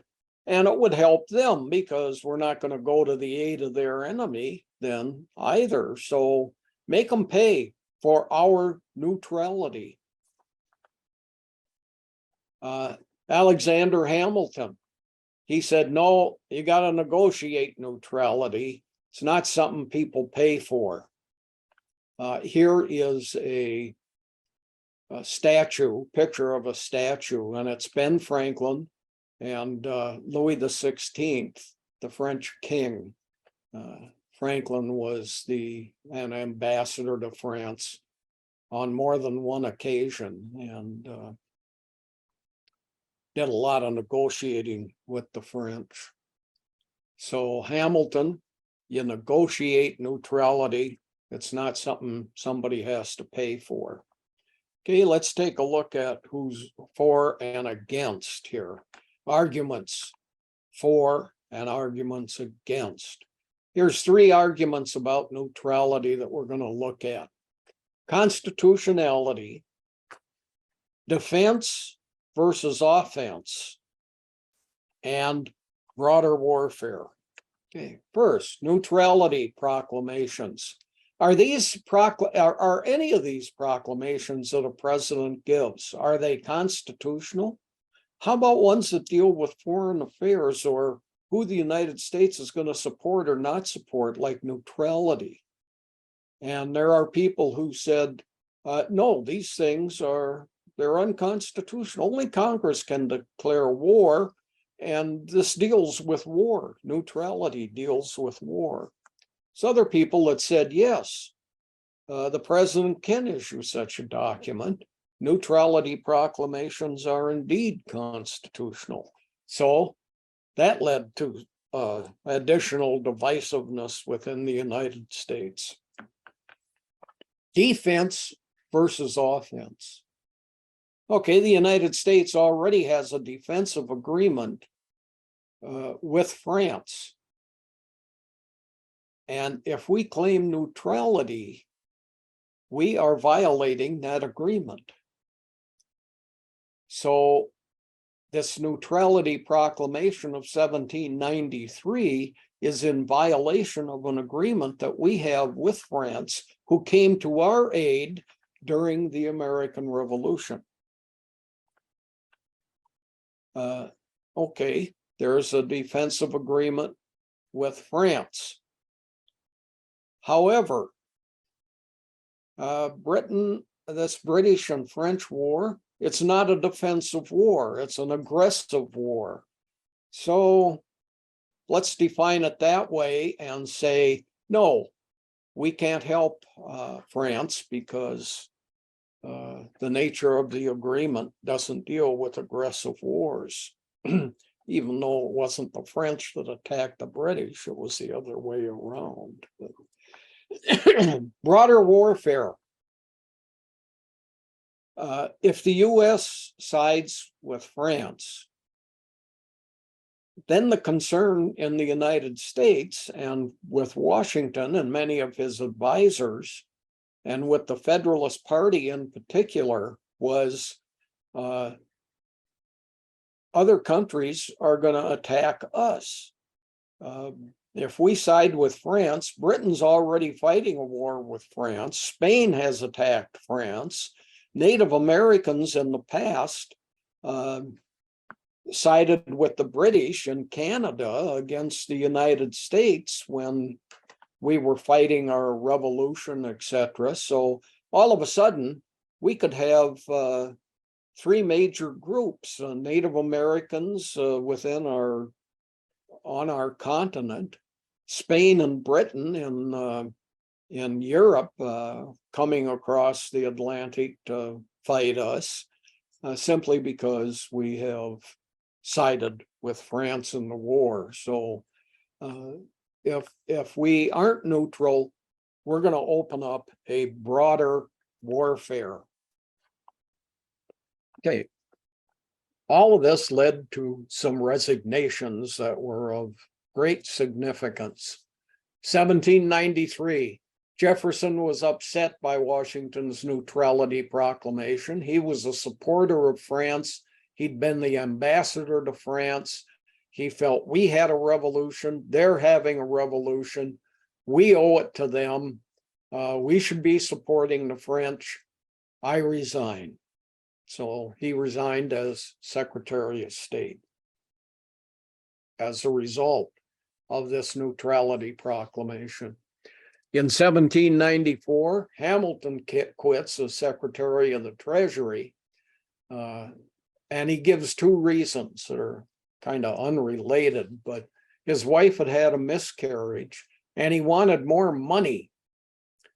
would help them because we're not going to go to the aid of their enemy then either. So make them pay for our neutrality. Alexander Hamilton, he said, no, you got to negotiate neutrality. It's not something people pay for. Here is a statue, picture of a statue, and it's Ben Franklin and Louis XVI, the French king. Franklin was an ambassador to France on more than one occasion and did a lot of negotiating with the French. So Hamilton, you negotiate neutrality. It's not something somebody has to pay for. Okay, let's take a look at who's for and against here. Arguments for and arguments against. Here's three arguments about neutrality that we're going to look at. Constitutionality, defense versus offense, and broader warfare. Okay, first, neutrality proclamations. Are any of these proclamations that a president gives, are they constitutional? How about ones that deal with foreign affairs or who the United States is going to support or not support, like neutrality? And there are people who said, no, these things they're unconstitutional. Only Congress can declare war, and this deals with war. Neutrality deals with war. So other people that said, yes, the president can issue such a document. Neutrality proclamations are indeed constitutional. So that led to additional divisiveness within the United States. Defense versus offense. Okay, the United States already has a defensive agreement with France. And if we claim neutrality, we are violating that agreement. So this neutrality proclamation of 1793 is in violation of an agreement that we have with France, who came to our aid during the American Revolution. Okay, there's a defensive agreement with France. However, Britain, this British and French war, it's not a defensive war, it's an aggressive war. So let's define it that way and say, no, we can't help France because the nature of the agreement doesn't deal with aggressive wars. Even though it wasn't the French that attacked the British, it was the other way around. Broader warfare. If the US sides with France, then the concern in the United States and with Washington and many of his advisors, and with the Federalist Party in particular, was other countries are going to attack us. If we side with France, Britain's already fighting a war with France. Spain has attacked France. Native Americans in the past sided with the British and Canada against the United States when we were fighting our revolution, etc. So all of a sudden, we could have three major groups: Native Americans on our continent, Spain and Britain in Europe coming across the Atlantic to fight us, simply because we have sided with France in the war. So if we aren't neutral, we're going to open up a broader warfare. Okay. All of this led to some resignations that were of great significance. 1793, Jefferson was upset by Washington's neutrality proclamation. He was a supporter of France. He'd been the ambassador to France. He felt we had a revolution. They're having a revolution. We owe it to them. We should be supporting the French. I resign. So he resigned as Secretary of State as a result of this neutrality proclamation. In 1794, Hamilton quits as Secretary of the Treasury, and he gives two reasons that are kind of unrelated, but his wife had had a miscarriage and he wanted more money,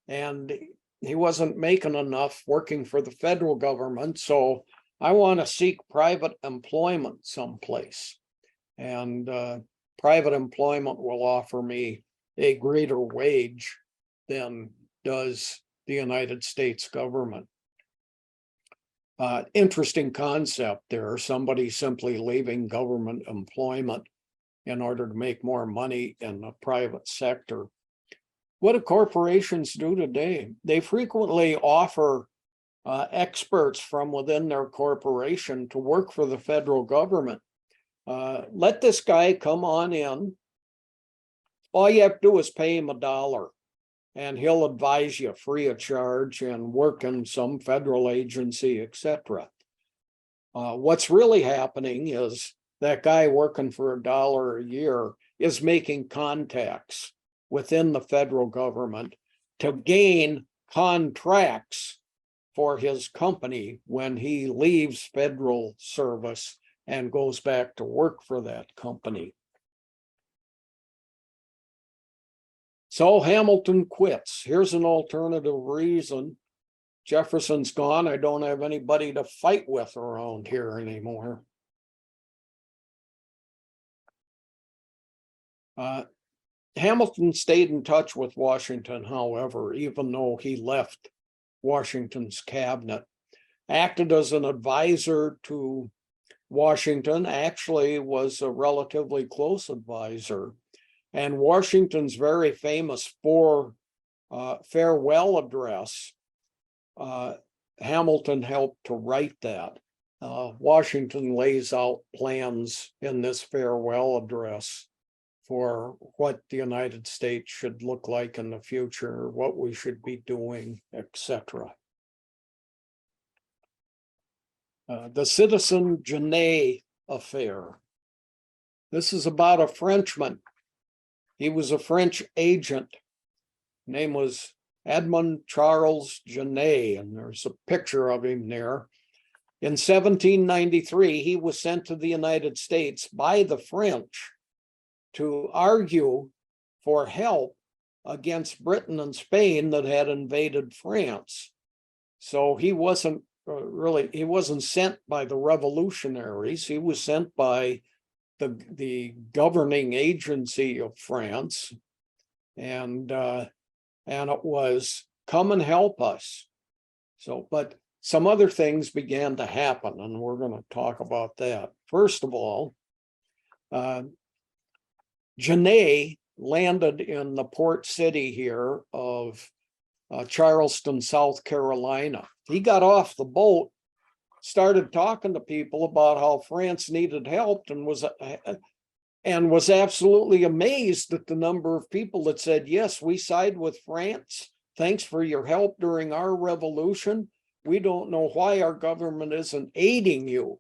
and he wasn't making enough working for the federal government. So I want to seek private employment someplace, and private employment will offer me a greater wage than does the United States government. Interesting concept there, somebody simply leaving government employment in order to make more money in the private sector. What do corporations do today? They frequently offer experts from within their corporation to work for the federal government. Let this guy come on in. All you have to do is pay him $1 and he'll advise you free of charge and work in some federal agency, etc. What's really happening is that guy working for $1 a year is making contacts within the federal government to gain contracts for his company when he leaves federal service and goes back to work for that company. So Hamilton quits. Here's an alternative reason. Jefferson's gone. I don't have anybody to fight with around here anymore. Hamilton stayed in touch with Washington, however, even though he left Washington's cabinet, acted as an advisor to Washington, actually was a relatively close advisor. And Washington's very famous farewell address, Hamilton helped to write that. Washington lays out plans in this farewell address for what the United States should look like in the future, what we should be doing, etc. The Citizen Genet affair. This is about a Frenchman. He was a French agent. Name was Edmond Charles Genet, and there's a picture of him there. In 1793, he was sent to the United States by the French to argue for help against Britain and Spain that had invaded France. So he wasn't he wasn't sent by the revolutionaries. He was sent by the governing agency of France, and it was come and help us. So, but some other things began to happen, and we're going to talk about that. First of all, Genet landed in the port city here of Charleston, South Carolina. He got off the boat, started talking to people about how France needed help, and was absolutely amazed at the number of people that said, yes, we side with France. Thanks for your help during our revolution. We don't know why our government isn't aiding you.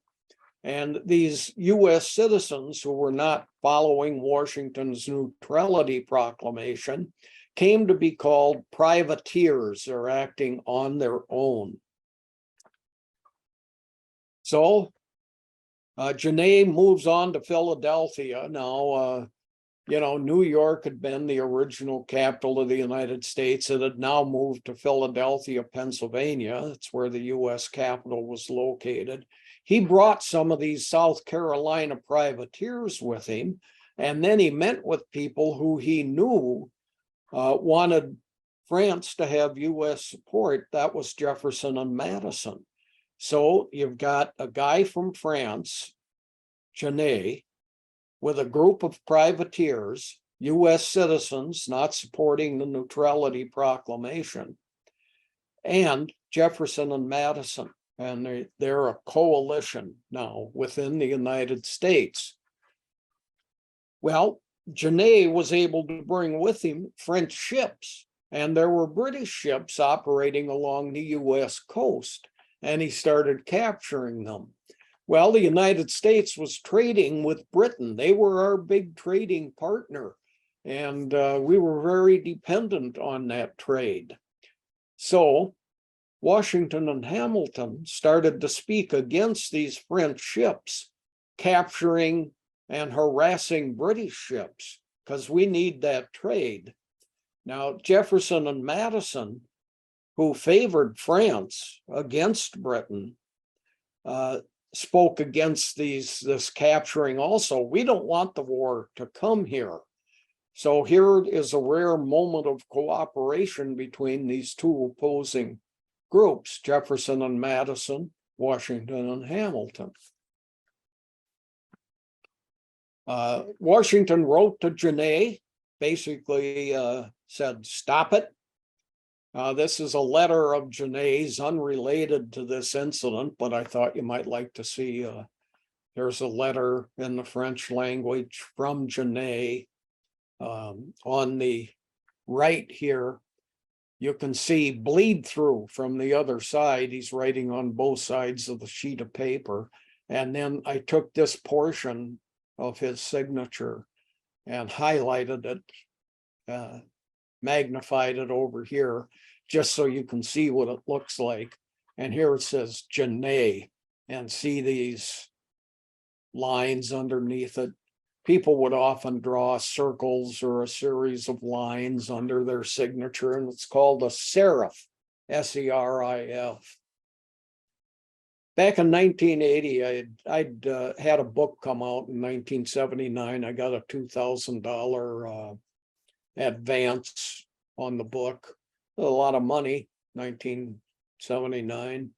And these US citizens who were not following Washington's neutrality proclamation came to be called privateers, or acting on their own. So Genet moves on to Philadelphia. Now, New York had been the original capital of the United States. It had now moved to Philadelphia, Pennsylvania. That's where the US Capitol was located. He brought some of these South Carolina privateers with him, and then he met with people who he knew wanted France to have US support. That was Jefferson and Madison. So you've got a guy from France, Genet, with a group of privateers, US citizens not supporting the neutrality proclamation, and Jefferson and Madison. And they're a coalition now within the United States. Well, Genet was able to bring with him French ships, and there were British ships operating along the US coast, and he started capturing them. Well, the United States was trading with Britain. They were our big trading partner, and we were very dependent on that trade. So Washington and Hamilton started to speak against these French ships capturing and harassing British ships, because we need that trade. Now, Jefferson and Madison, who favored France against Britain, spoke against this capturing also. We don't want the war to come here. So here is a rare moment of cooperation between these two opposing groups, Jefferson and Madison, Washington and Hamilton. Washington wrote to Genet, basically said, stop it. This is a letter of Genet's unrelated to this incident, but I thought you might like to see. There's a letter in the French language from Genet. On the right here, you can see bleed through from the other side. He's writing on both sides of the sheet of paper. And then I took this portion of his signature and highlighted it, magnified it over here, just so you can see what it looks like. And here it says Genet, and see these lines underneath it. People would often draw circles or a series of lines under their signature, and it's called a serif, S-E-R-I-F. Back in 1980, I'd had a book come out in 1979. I got a $2,000 advance on the book. A lot of money, 1979.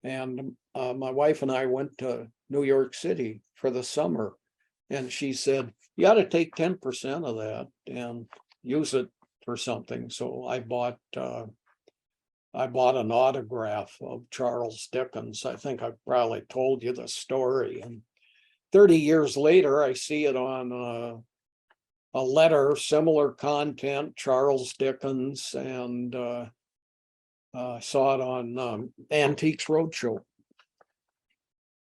And my wife and I went to New York City for the summer. And she said, you ought to take 10% of that and use it for something. So I bought I bought an autograph of Charles Dickens. I think I probably told you the story. And 30 years later, I see it on a letter, similar content, Charles Dickens, and saw it on Antiques Roadshow.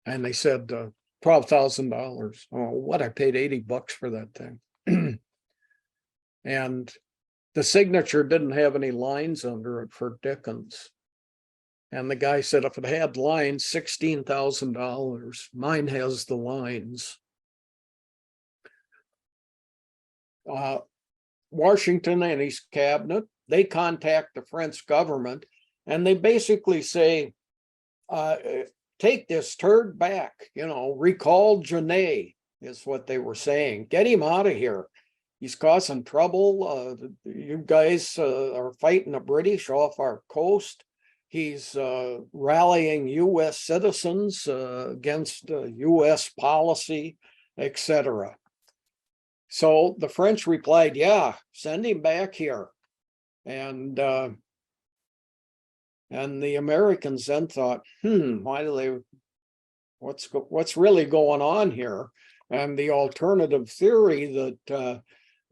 And they said $12,000. Oh, what? I paid $80 for that thing. And the signature didn't have any lines under it for Dickens. And the guy said, if it had lines, $16,000. Mine has the lines. Washington and his cabinet, they contact the French government and they basically say, take this turd back, recall Genet is what they were saying. Get him out of here. He's causing trouble. You guys are fighting the British off our coast. He's rallying U.S. citizens against U.S. policy, etc. So the French replied, yeah, send him back here. And the Americans then thought, what's really going on here? And the alternative theory that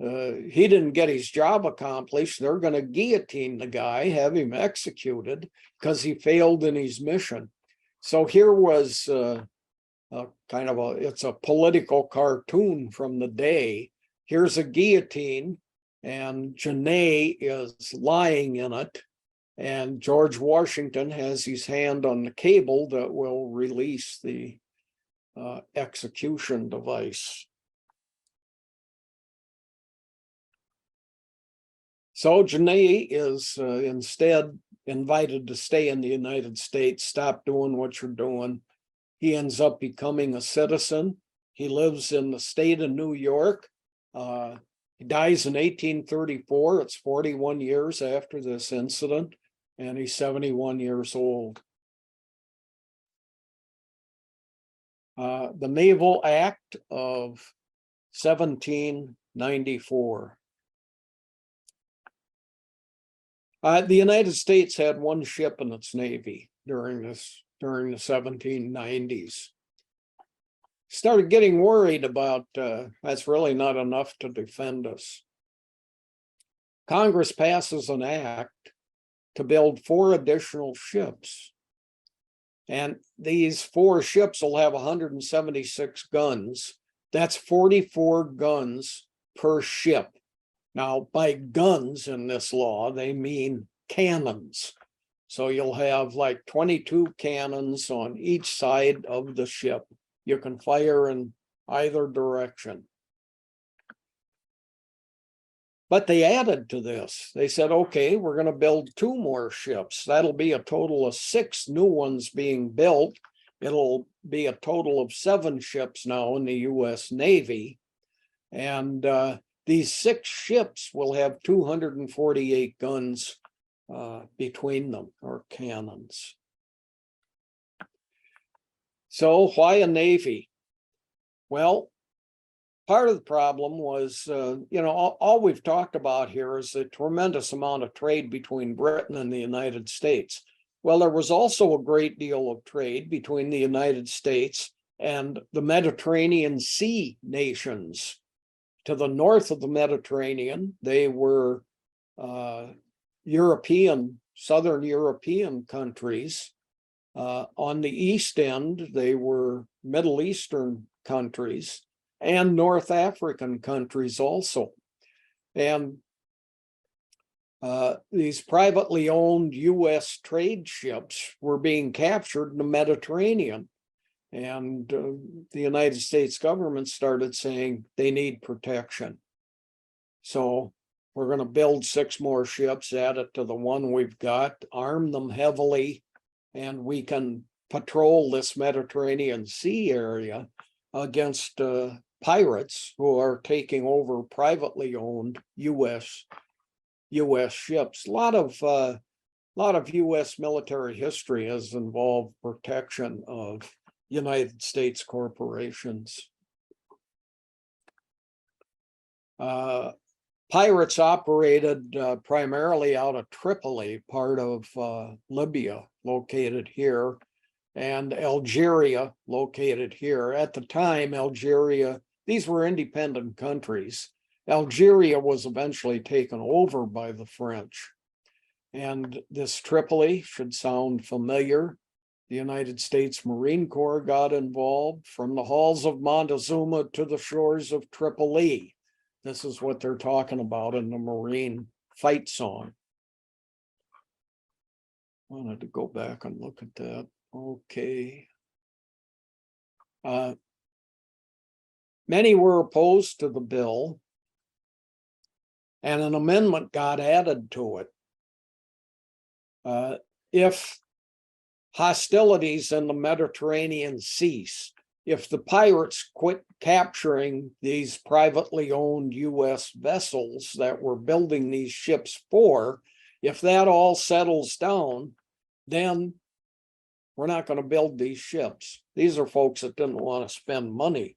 he didn't get his job accomplished, they're going to guillotine the guy, have him executed because he failed in his mission. So here was it's a political cartoon from the day. Here's a guillotine and Genet is lying in it. And George Washington has his hand on the cable that will release the execution device. So Genet is instead invited to stay in the United States, stop doing what you're doing. He ends up becoming a citizen. He lives in the state of New York. He dies in 1834. It's 41 years after this incident, and he's 71 years old. The Naval Act of 1794. The United States had one ship in its Navy during the 1790s. Started getting worried about that's really not enough to defend us. Congress passes an act to build 4 additional ships. And these 4 ships will have 176 guns. That's 44 guns per ship. Now, by guns in this law, they mean cannons. So you'll have like 22 cannons on each side of the ship. You can fire in either direction. But they added to this. They said, okay, we're going to build 2 more ships. That'll be a total of 6 new ones being built. It'll be a total of 7 ships now in the U.S. Navy. And these 6 ships will have 248 guns between them, or cannons. So why a Navy? Well, part of the problem was, all we've talked about here is a tremendous amount of trade between Britain and the United States. Well, there was also a great deal of trade between the United States and the Mediterranean Sea nations. To the north of the Mediterranean, they were Southern European countries. On the east end, they were Middle Eastern countries and North African countries also. And these privately owned U.S. trade ships were being captured in the Mediterranean. And the United States government started saying they need protection. So we're going to build 6 more ships, add it to the one we've got, arm them heavily, and we can patrol this Mediterranean Sea area against pirates who are taking over privately owned U.S. ships. A lot of U.S. military history has involved protection of United States corporations. Pirates operated primarily out of Tripoli, part of Libya, located here, and Algeria, located here. At the time, Algeria, these were independent countries. Algeria was eventually taken over by the French. And this Tripoli should sound familiar. The United States Marine Corps got involved from the halls of Montezuma to the shores of Tripoli. This is what they're talking about in the Marine fight song. I wanted to go back and look at that. Okay. Many were opposed to the bill, and an amendment got added to it. If hostilities in the Mediterranean ceased, if the pirates quit capturing these privately owned US vessels that were building these ships for, if that all settles down, then we're not going to build these ships. These are folks that didn't want to spend money.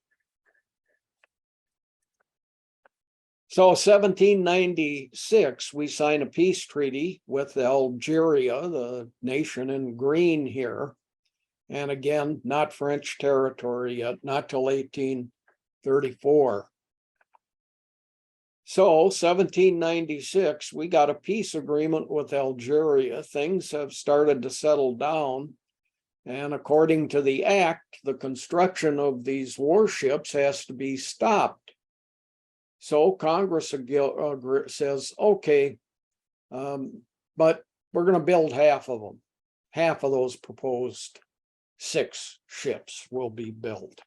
So 1796, we sign a peace treaty with Algeria, the nation in green here. And again, not French territory yet, not till 1834. So 1796, we got a peace agreement with Algeria. Things have started to settle down. And according to the act, the construction of these warships has to be stopped. So Congress says, okay, but we're going to build half of them. Half of those proposed 6 ships will be built.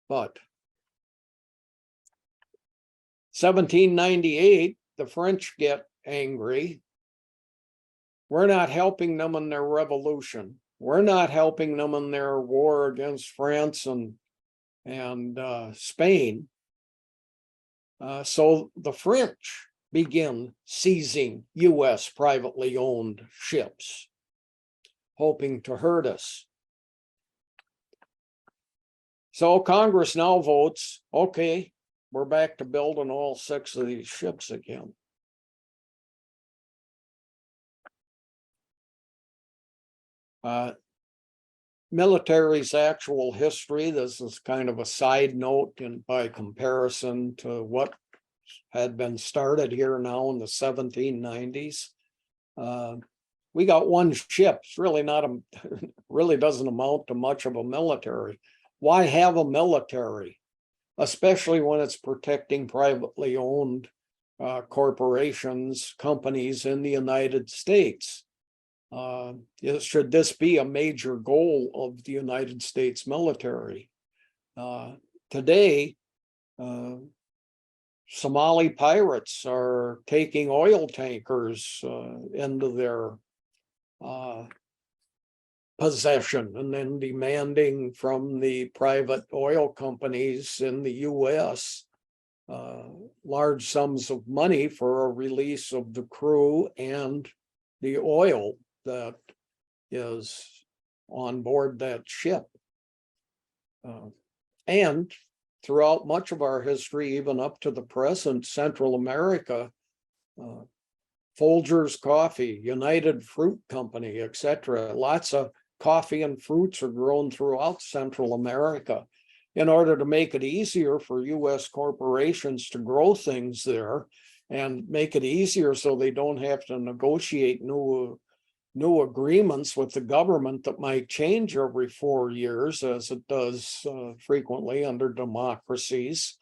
But 1798, the French get angry. We're not helping them in their revolution. We're not helping them in their war against France and Spain. So the French begin seizing US privately owned ships, hoping to hurt us. So Congress now votes, okay, we're back to building all 6 of these ships again. Military's actual history, this is kind of a side note by comparison to what had been started here now in the 1790s. We got 1 ship. It's really really doesn't amount to much of a military. Why have a military, especially when it's protecting privately owned corporations, companies in the United States? Should this be a major goal of the United States military? Today, Somali pirates are taking oil tankers into their possession and then demanding from the private oil companies in the US large sums of money for a release of the crew and the oil that is on board that ship. And throughout much of our history, even up to the present, Central America, Folgers Coffee, United Fruit Company, etc. Lots of coffee and fruits are grown throughout Central America. In order to make it easier for US corporations to grow things there and make it easier so they don't have to negotiate new agreements with the government that might change every 4 years, as it does frequently under democracies.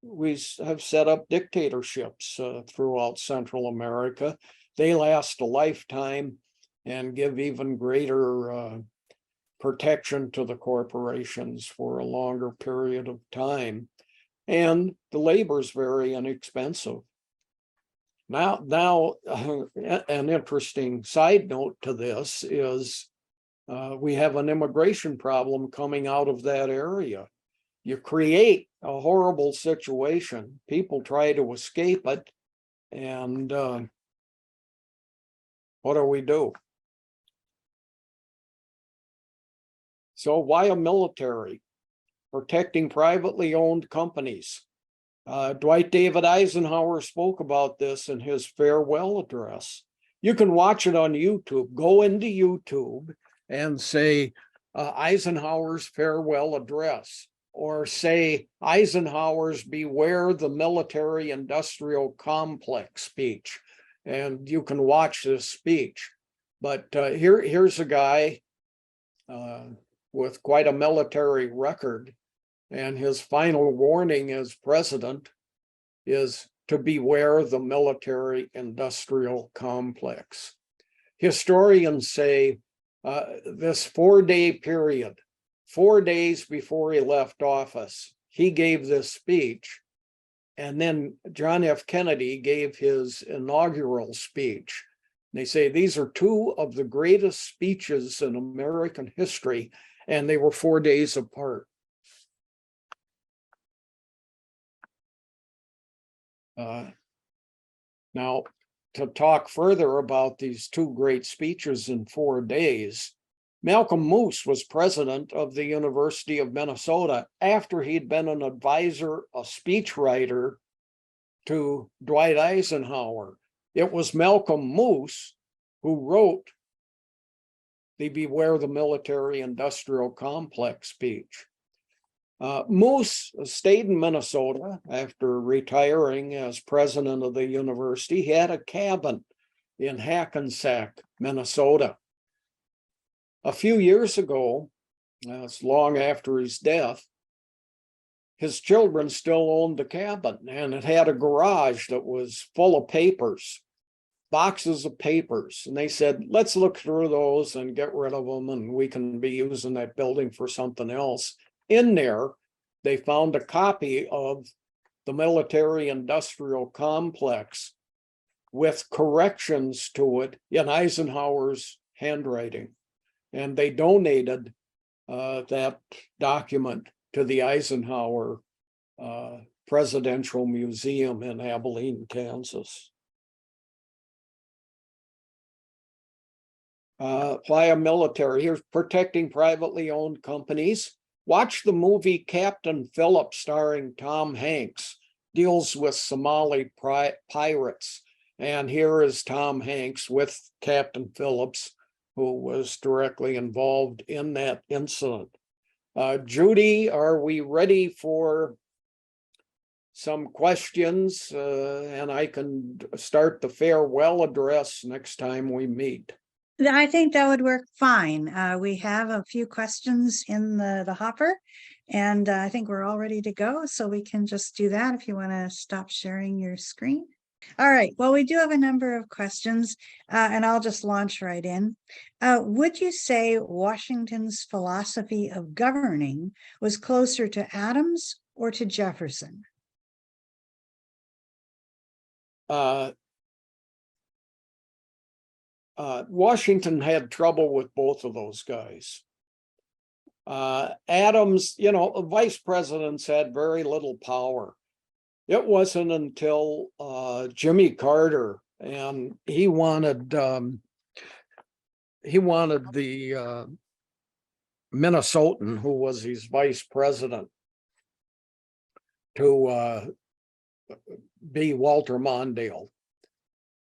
We have set up dictatorships throughout Central America. They last a lifetime and give even greater protection to the corporations for a longer period of time. And the labor is very inexpensive. Now, an interesting side note to this is we have an immigration problem coming out of that area. You create a horrible situation. People try to escape it. And what do we do? So why a military? Protecting privately owned companies. Dwight David Eisenhower spoke about this in his farewell address. You can watch it on YouTube. Go into YouTube and say Eisenhower's farewell address, or say Eisenhower's Beware the Military Industrial Complex speech. And you can watch this speech. But here's a guy with quite a military record. And his final warning as president is to beware the military industrial complex. Historians say this 4-day period, 4 days before he left office, he gave this speech. And then John F. Kennedy gave his inaugural speech. They say these are two of the greatest speeches in American history, and they were 4 days apart. Now, to talk further about these two great speeches in 4 days, Malcolm Moose was president of the University of Minnesota after he'd been an advisor, a speechwriter to Dwight Eisenhower. It was Malcolm Moose who wrote the Beware the Military Industrial Complex speech. Moose stayed in Minnesota after retiring as president of the university. He had a cabin in Hackensack, Minnesota. A few years ago, it's long after his death, his children still owned the cabin, and it had a garage that was full of papers, boxes of papers. And they said, let's look through those and get rid of them, and we can be using that building for something else. In there, they found a copy of the military industrial complex with corrections to it in Eisenhower's handwriting. And they donated that document to the Eisenhower Presidential Museum in Abilene, Kansas. Playa Military, here's protecting privately owned companies. Watch the movie Captain Phillips starring Tom Hanks, deals with Somali pirates. And here is Tom Hanks with Captain Phillips, who was directly involved in that incident. Judy, are we ready for some questions? And I can start the farewell address next time we meet. I think that would work fine. We have a few questions in the hopper, and I think we're all ready to go. So we can just do that if you want to stop sharing your screen. All right. Well, we do have a number of questions, and I'll just launch right in. Would you say Washington's philosophy of governing was closer to Adams or to Jefferson? Washington had trouble with both of those guys. Adams, vice presidents had very little power. It wasn't until Jimmy Carter, and he wanted the Minnesotan, who was his vice president, to be Walter Mondale.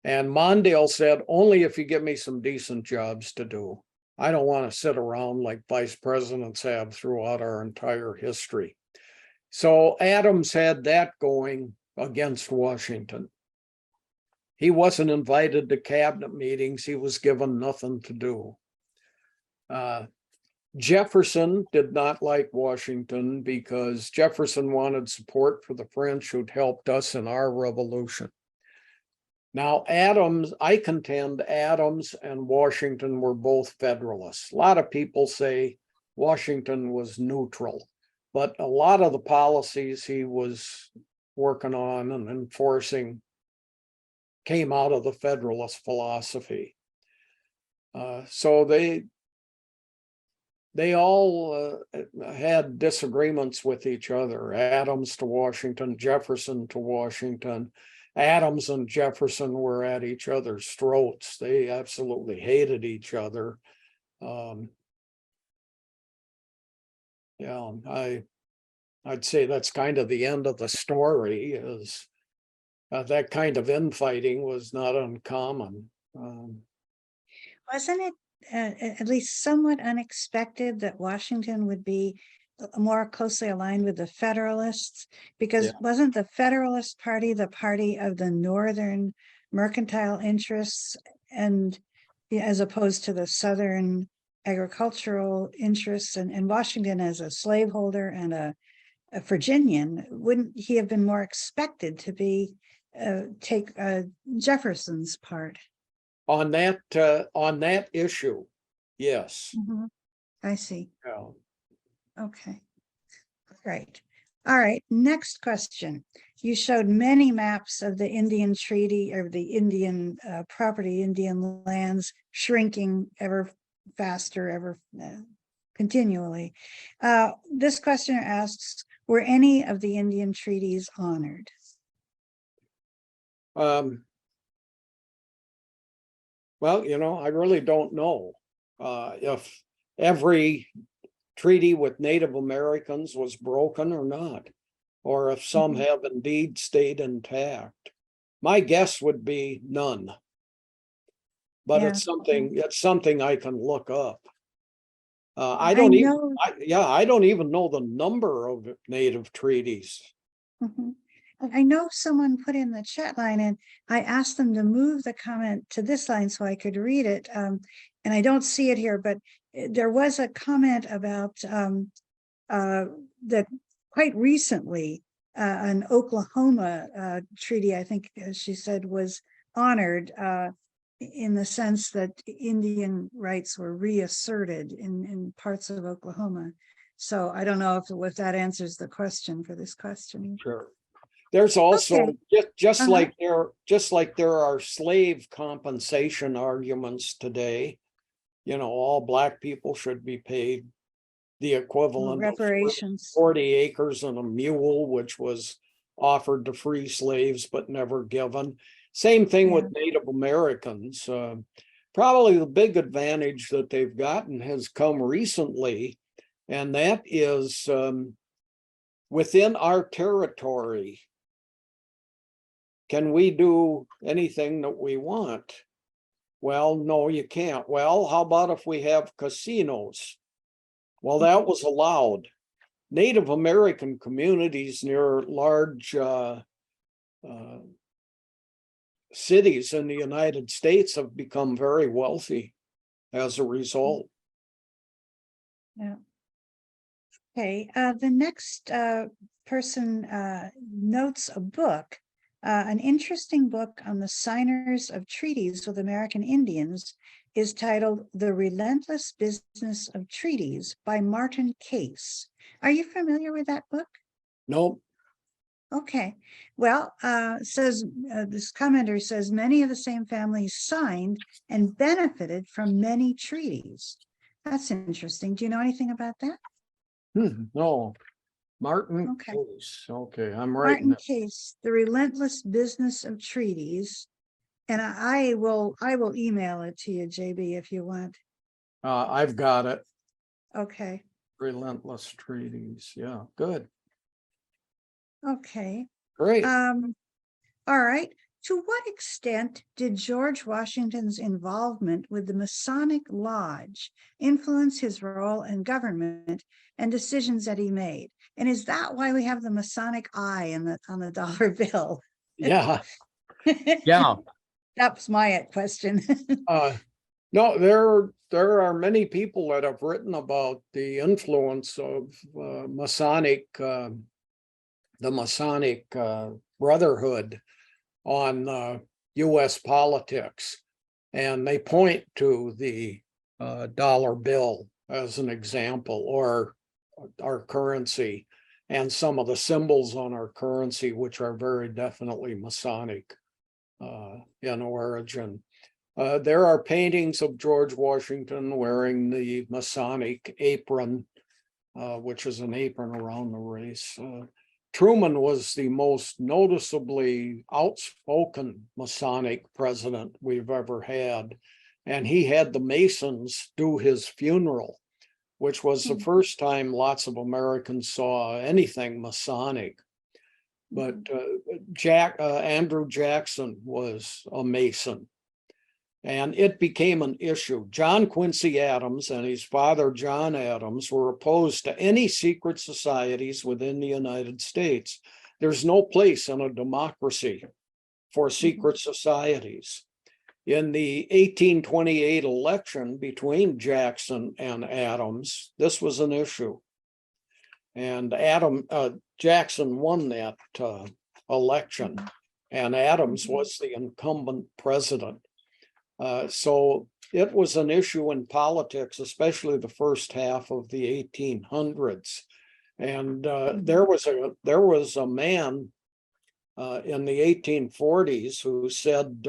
And Mondale said, only if you give me some decent jobs to do. I don't want to sit around like vice presidents have throughout our entire history. So Adams had that going against Washington. He wasn't invited to cabinet meetings. He was given nothing to do. Jefferson did not like Washington because Jefferson wanted support for the French who'd helped us in our revolution. Now, I contend Adams and Washington were both Federalists. A lot of people say Washington was neutral, but a lot of the policies he was working on and enforcing came out of the Federalist philosophy. So they all had disagreements with each other. Adams to Washington, Jefferson to Washington. Adams and Jefferson were at each other's throats. They absolutely hated each other. I'd say that's kind of the end of the story. Is that kind of infighting was not uncommon. Wasn't it at least somewhat unexpected that Washington would be more closely aligned with the Federalists? Because Yeah. wasn't the Federalist Party the party of the Northern mercantile interests, and as opposed to the Southern agricultural interests, and Washington as a slaveholder and a Virginian, wouldn't he have been more expected to be take Jefferson's part? On that issue, yes. Mhm. I see. Yeah. Okay. Great. All right. Next question. You showed many maps of the Indian treaty or the Indian property, Indian lands shrinking ever faster, ever continually. This questioner asks, were any of the Indian treaties honored? Well, I really don't know if every treaty with Native Americans was broken or not, or if some Mhm. have indeed stayed intact. My guess would be none, but Yeah. it's something I can look up. I I don't even, know. I don't even know the number of Native treaties. Mhm. I know someone put in the chat line, and I asked them to move the comment to this line so I could read it. And I don't see it here, but there was a comment about that quite recently, an Oklahoma treaty, I think she said, was honored in the sense that Indian rights were reasserted in parts of Oklahoma. So I don't know if that answers the question for this question. Sure. There's also Okay. just Uh-huh. like there are slave compensation arguments today. All Black people should be paid the equivalent of Reparations. 40 acres and a mule, which was offered to free slaves but never given. Same thing Yeah. with Native Americans. Probably the big advantage that they've gotten has come recently, and that is within our territory. Can we do anything that we want? Well, no, you can't. Well, how about if we have casinos? Well, that was allowed. Native American communities near large cities in the United States have become very wealthy as a result. Yeah. Okay. The next person notes a book, an interesting book on the signers of treaties with American Indians is titled The Relentless Business of Treaties by Martin Case. Are you familiar with that book? Nope. Okay. Well, says this commenter says many of the same families signed and benefited from many treaties. That's interesting. Do you know anything about that? No. Martin Okay. Case. Okay, I'm writing Martin it. Case, The Relentless Business of Treaties. And I will email it to you, JB, if you want. I've got it. Okay. Relentless treaties. Yeah, good. Okay. Great. All right. To what extent did George Washington's involvement with the Masonic Lodge influence his role in government and decisions that he made? And is that why we have the Masonic eye on the dollar bill? Yeah. Yeah. That's my question. No, there are many people that have written about the influence of the Masonic Brotherhood on U.S. politics, and they point to the dollar bill as an example, or our currency, and some of the symbols on our currency, which are very definitely Masonic in origin. There are paintings of George Washington wearing the Masonic apron, which is an apron around the race. Truman was the most noticeably outspoken Masonic president we've ever had, and he had the Masons do his funeral. which was the first time lots of Americans saw anything Masonic. But Andrew Jackson was a Mason, and it became an issue. John Quincy Adams and his father, John Adams, were opposed to any secret societies within the United States. There's no place in a democracy for secret societies. In the 1828 election between Jackson and Adams, this was an issue. And Jackson won that election, and Adams was the incumbent president. So it was an issue in politics, especially the first half of the 1800s. And there was a man in the 1840s who said,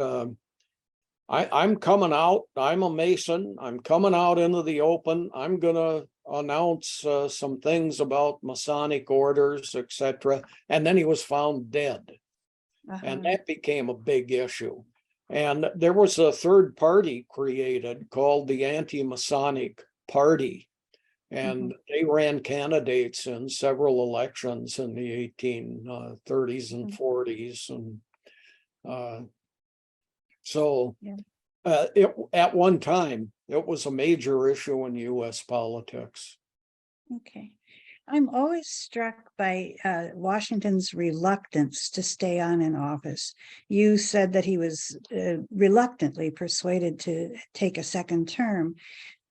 I'm coming out, I'm a Mason, I'm coming out into the open, I'm gonna announce some things about Masonic orders, etc. And then he was found dead. And that became a big issue. And there was a third party created called the Anti-Masonic Party. And they ran candidates in several elections in the 1830s and 40s. And so at one time, it was a major issue in US politics. Okay. I'm always struck by Washington's reluctance to stay on in office. You said that he was reluctantly persuaded to take a second term.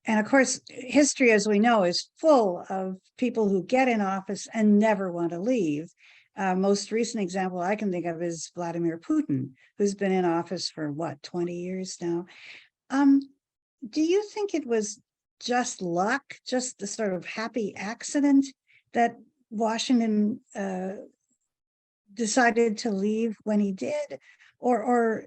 And of course, history, as we know, is full of people who get in office and never want to leave. Most recent example I can think of is Vladimir Putin, who's been in office for 20 years now. Do you think it was just luck, just the sort of happy accident that Washington decided to leave when he did, or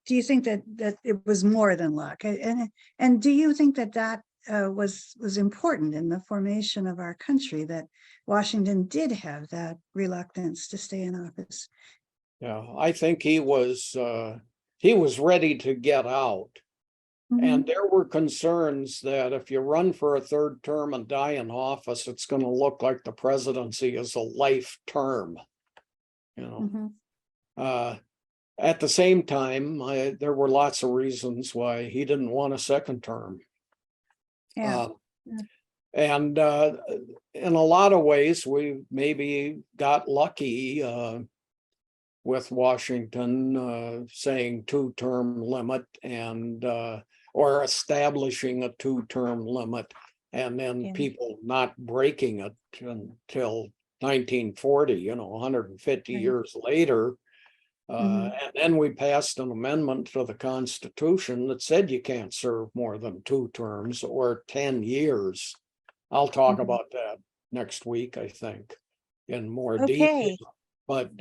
do you think that it was more than luck? And do you think that was important in the formation of our country, that Washington did have that reluctance to stay in office? Yeah, I think he was ready to get out. And there were concerns that if you run for a third term and die in office, it's going to look like the presidency is a life term. At the same time, there were lots of reasons why he didn't want a second term. And in a lot of ways, we maybe got lucky with Washington saying 2-term limit and or establishing a 2-term limit, and then people not breaking it until 1940, 150 years later. And then we passed an amendment to the Constitution that said you can't serve more than 2 terms or 10 years. I'll talk about that next week, I think, in more detail. But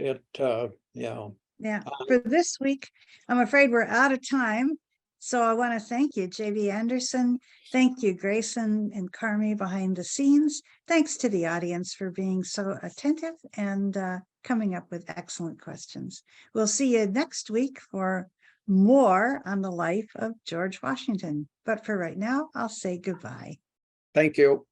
for this week, I'm afraid we're out of time. So I want to thank you, J.B. Andersen. Thank you, Grayson and Carmi behind the scenes. Thanks to the audience for being so attentive and coming up with excellent questions. We'll see you next week for more on the life of George Washington. But for right now, I'll say goodbye. Thank you.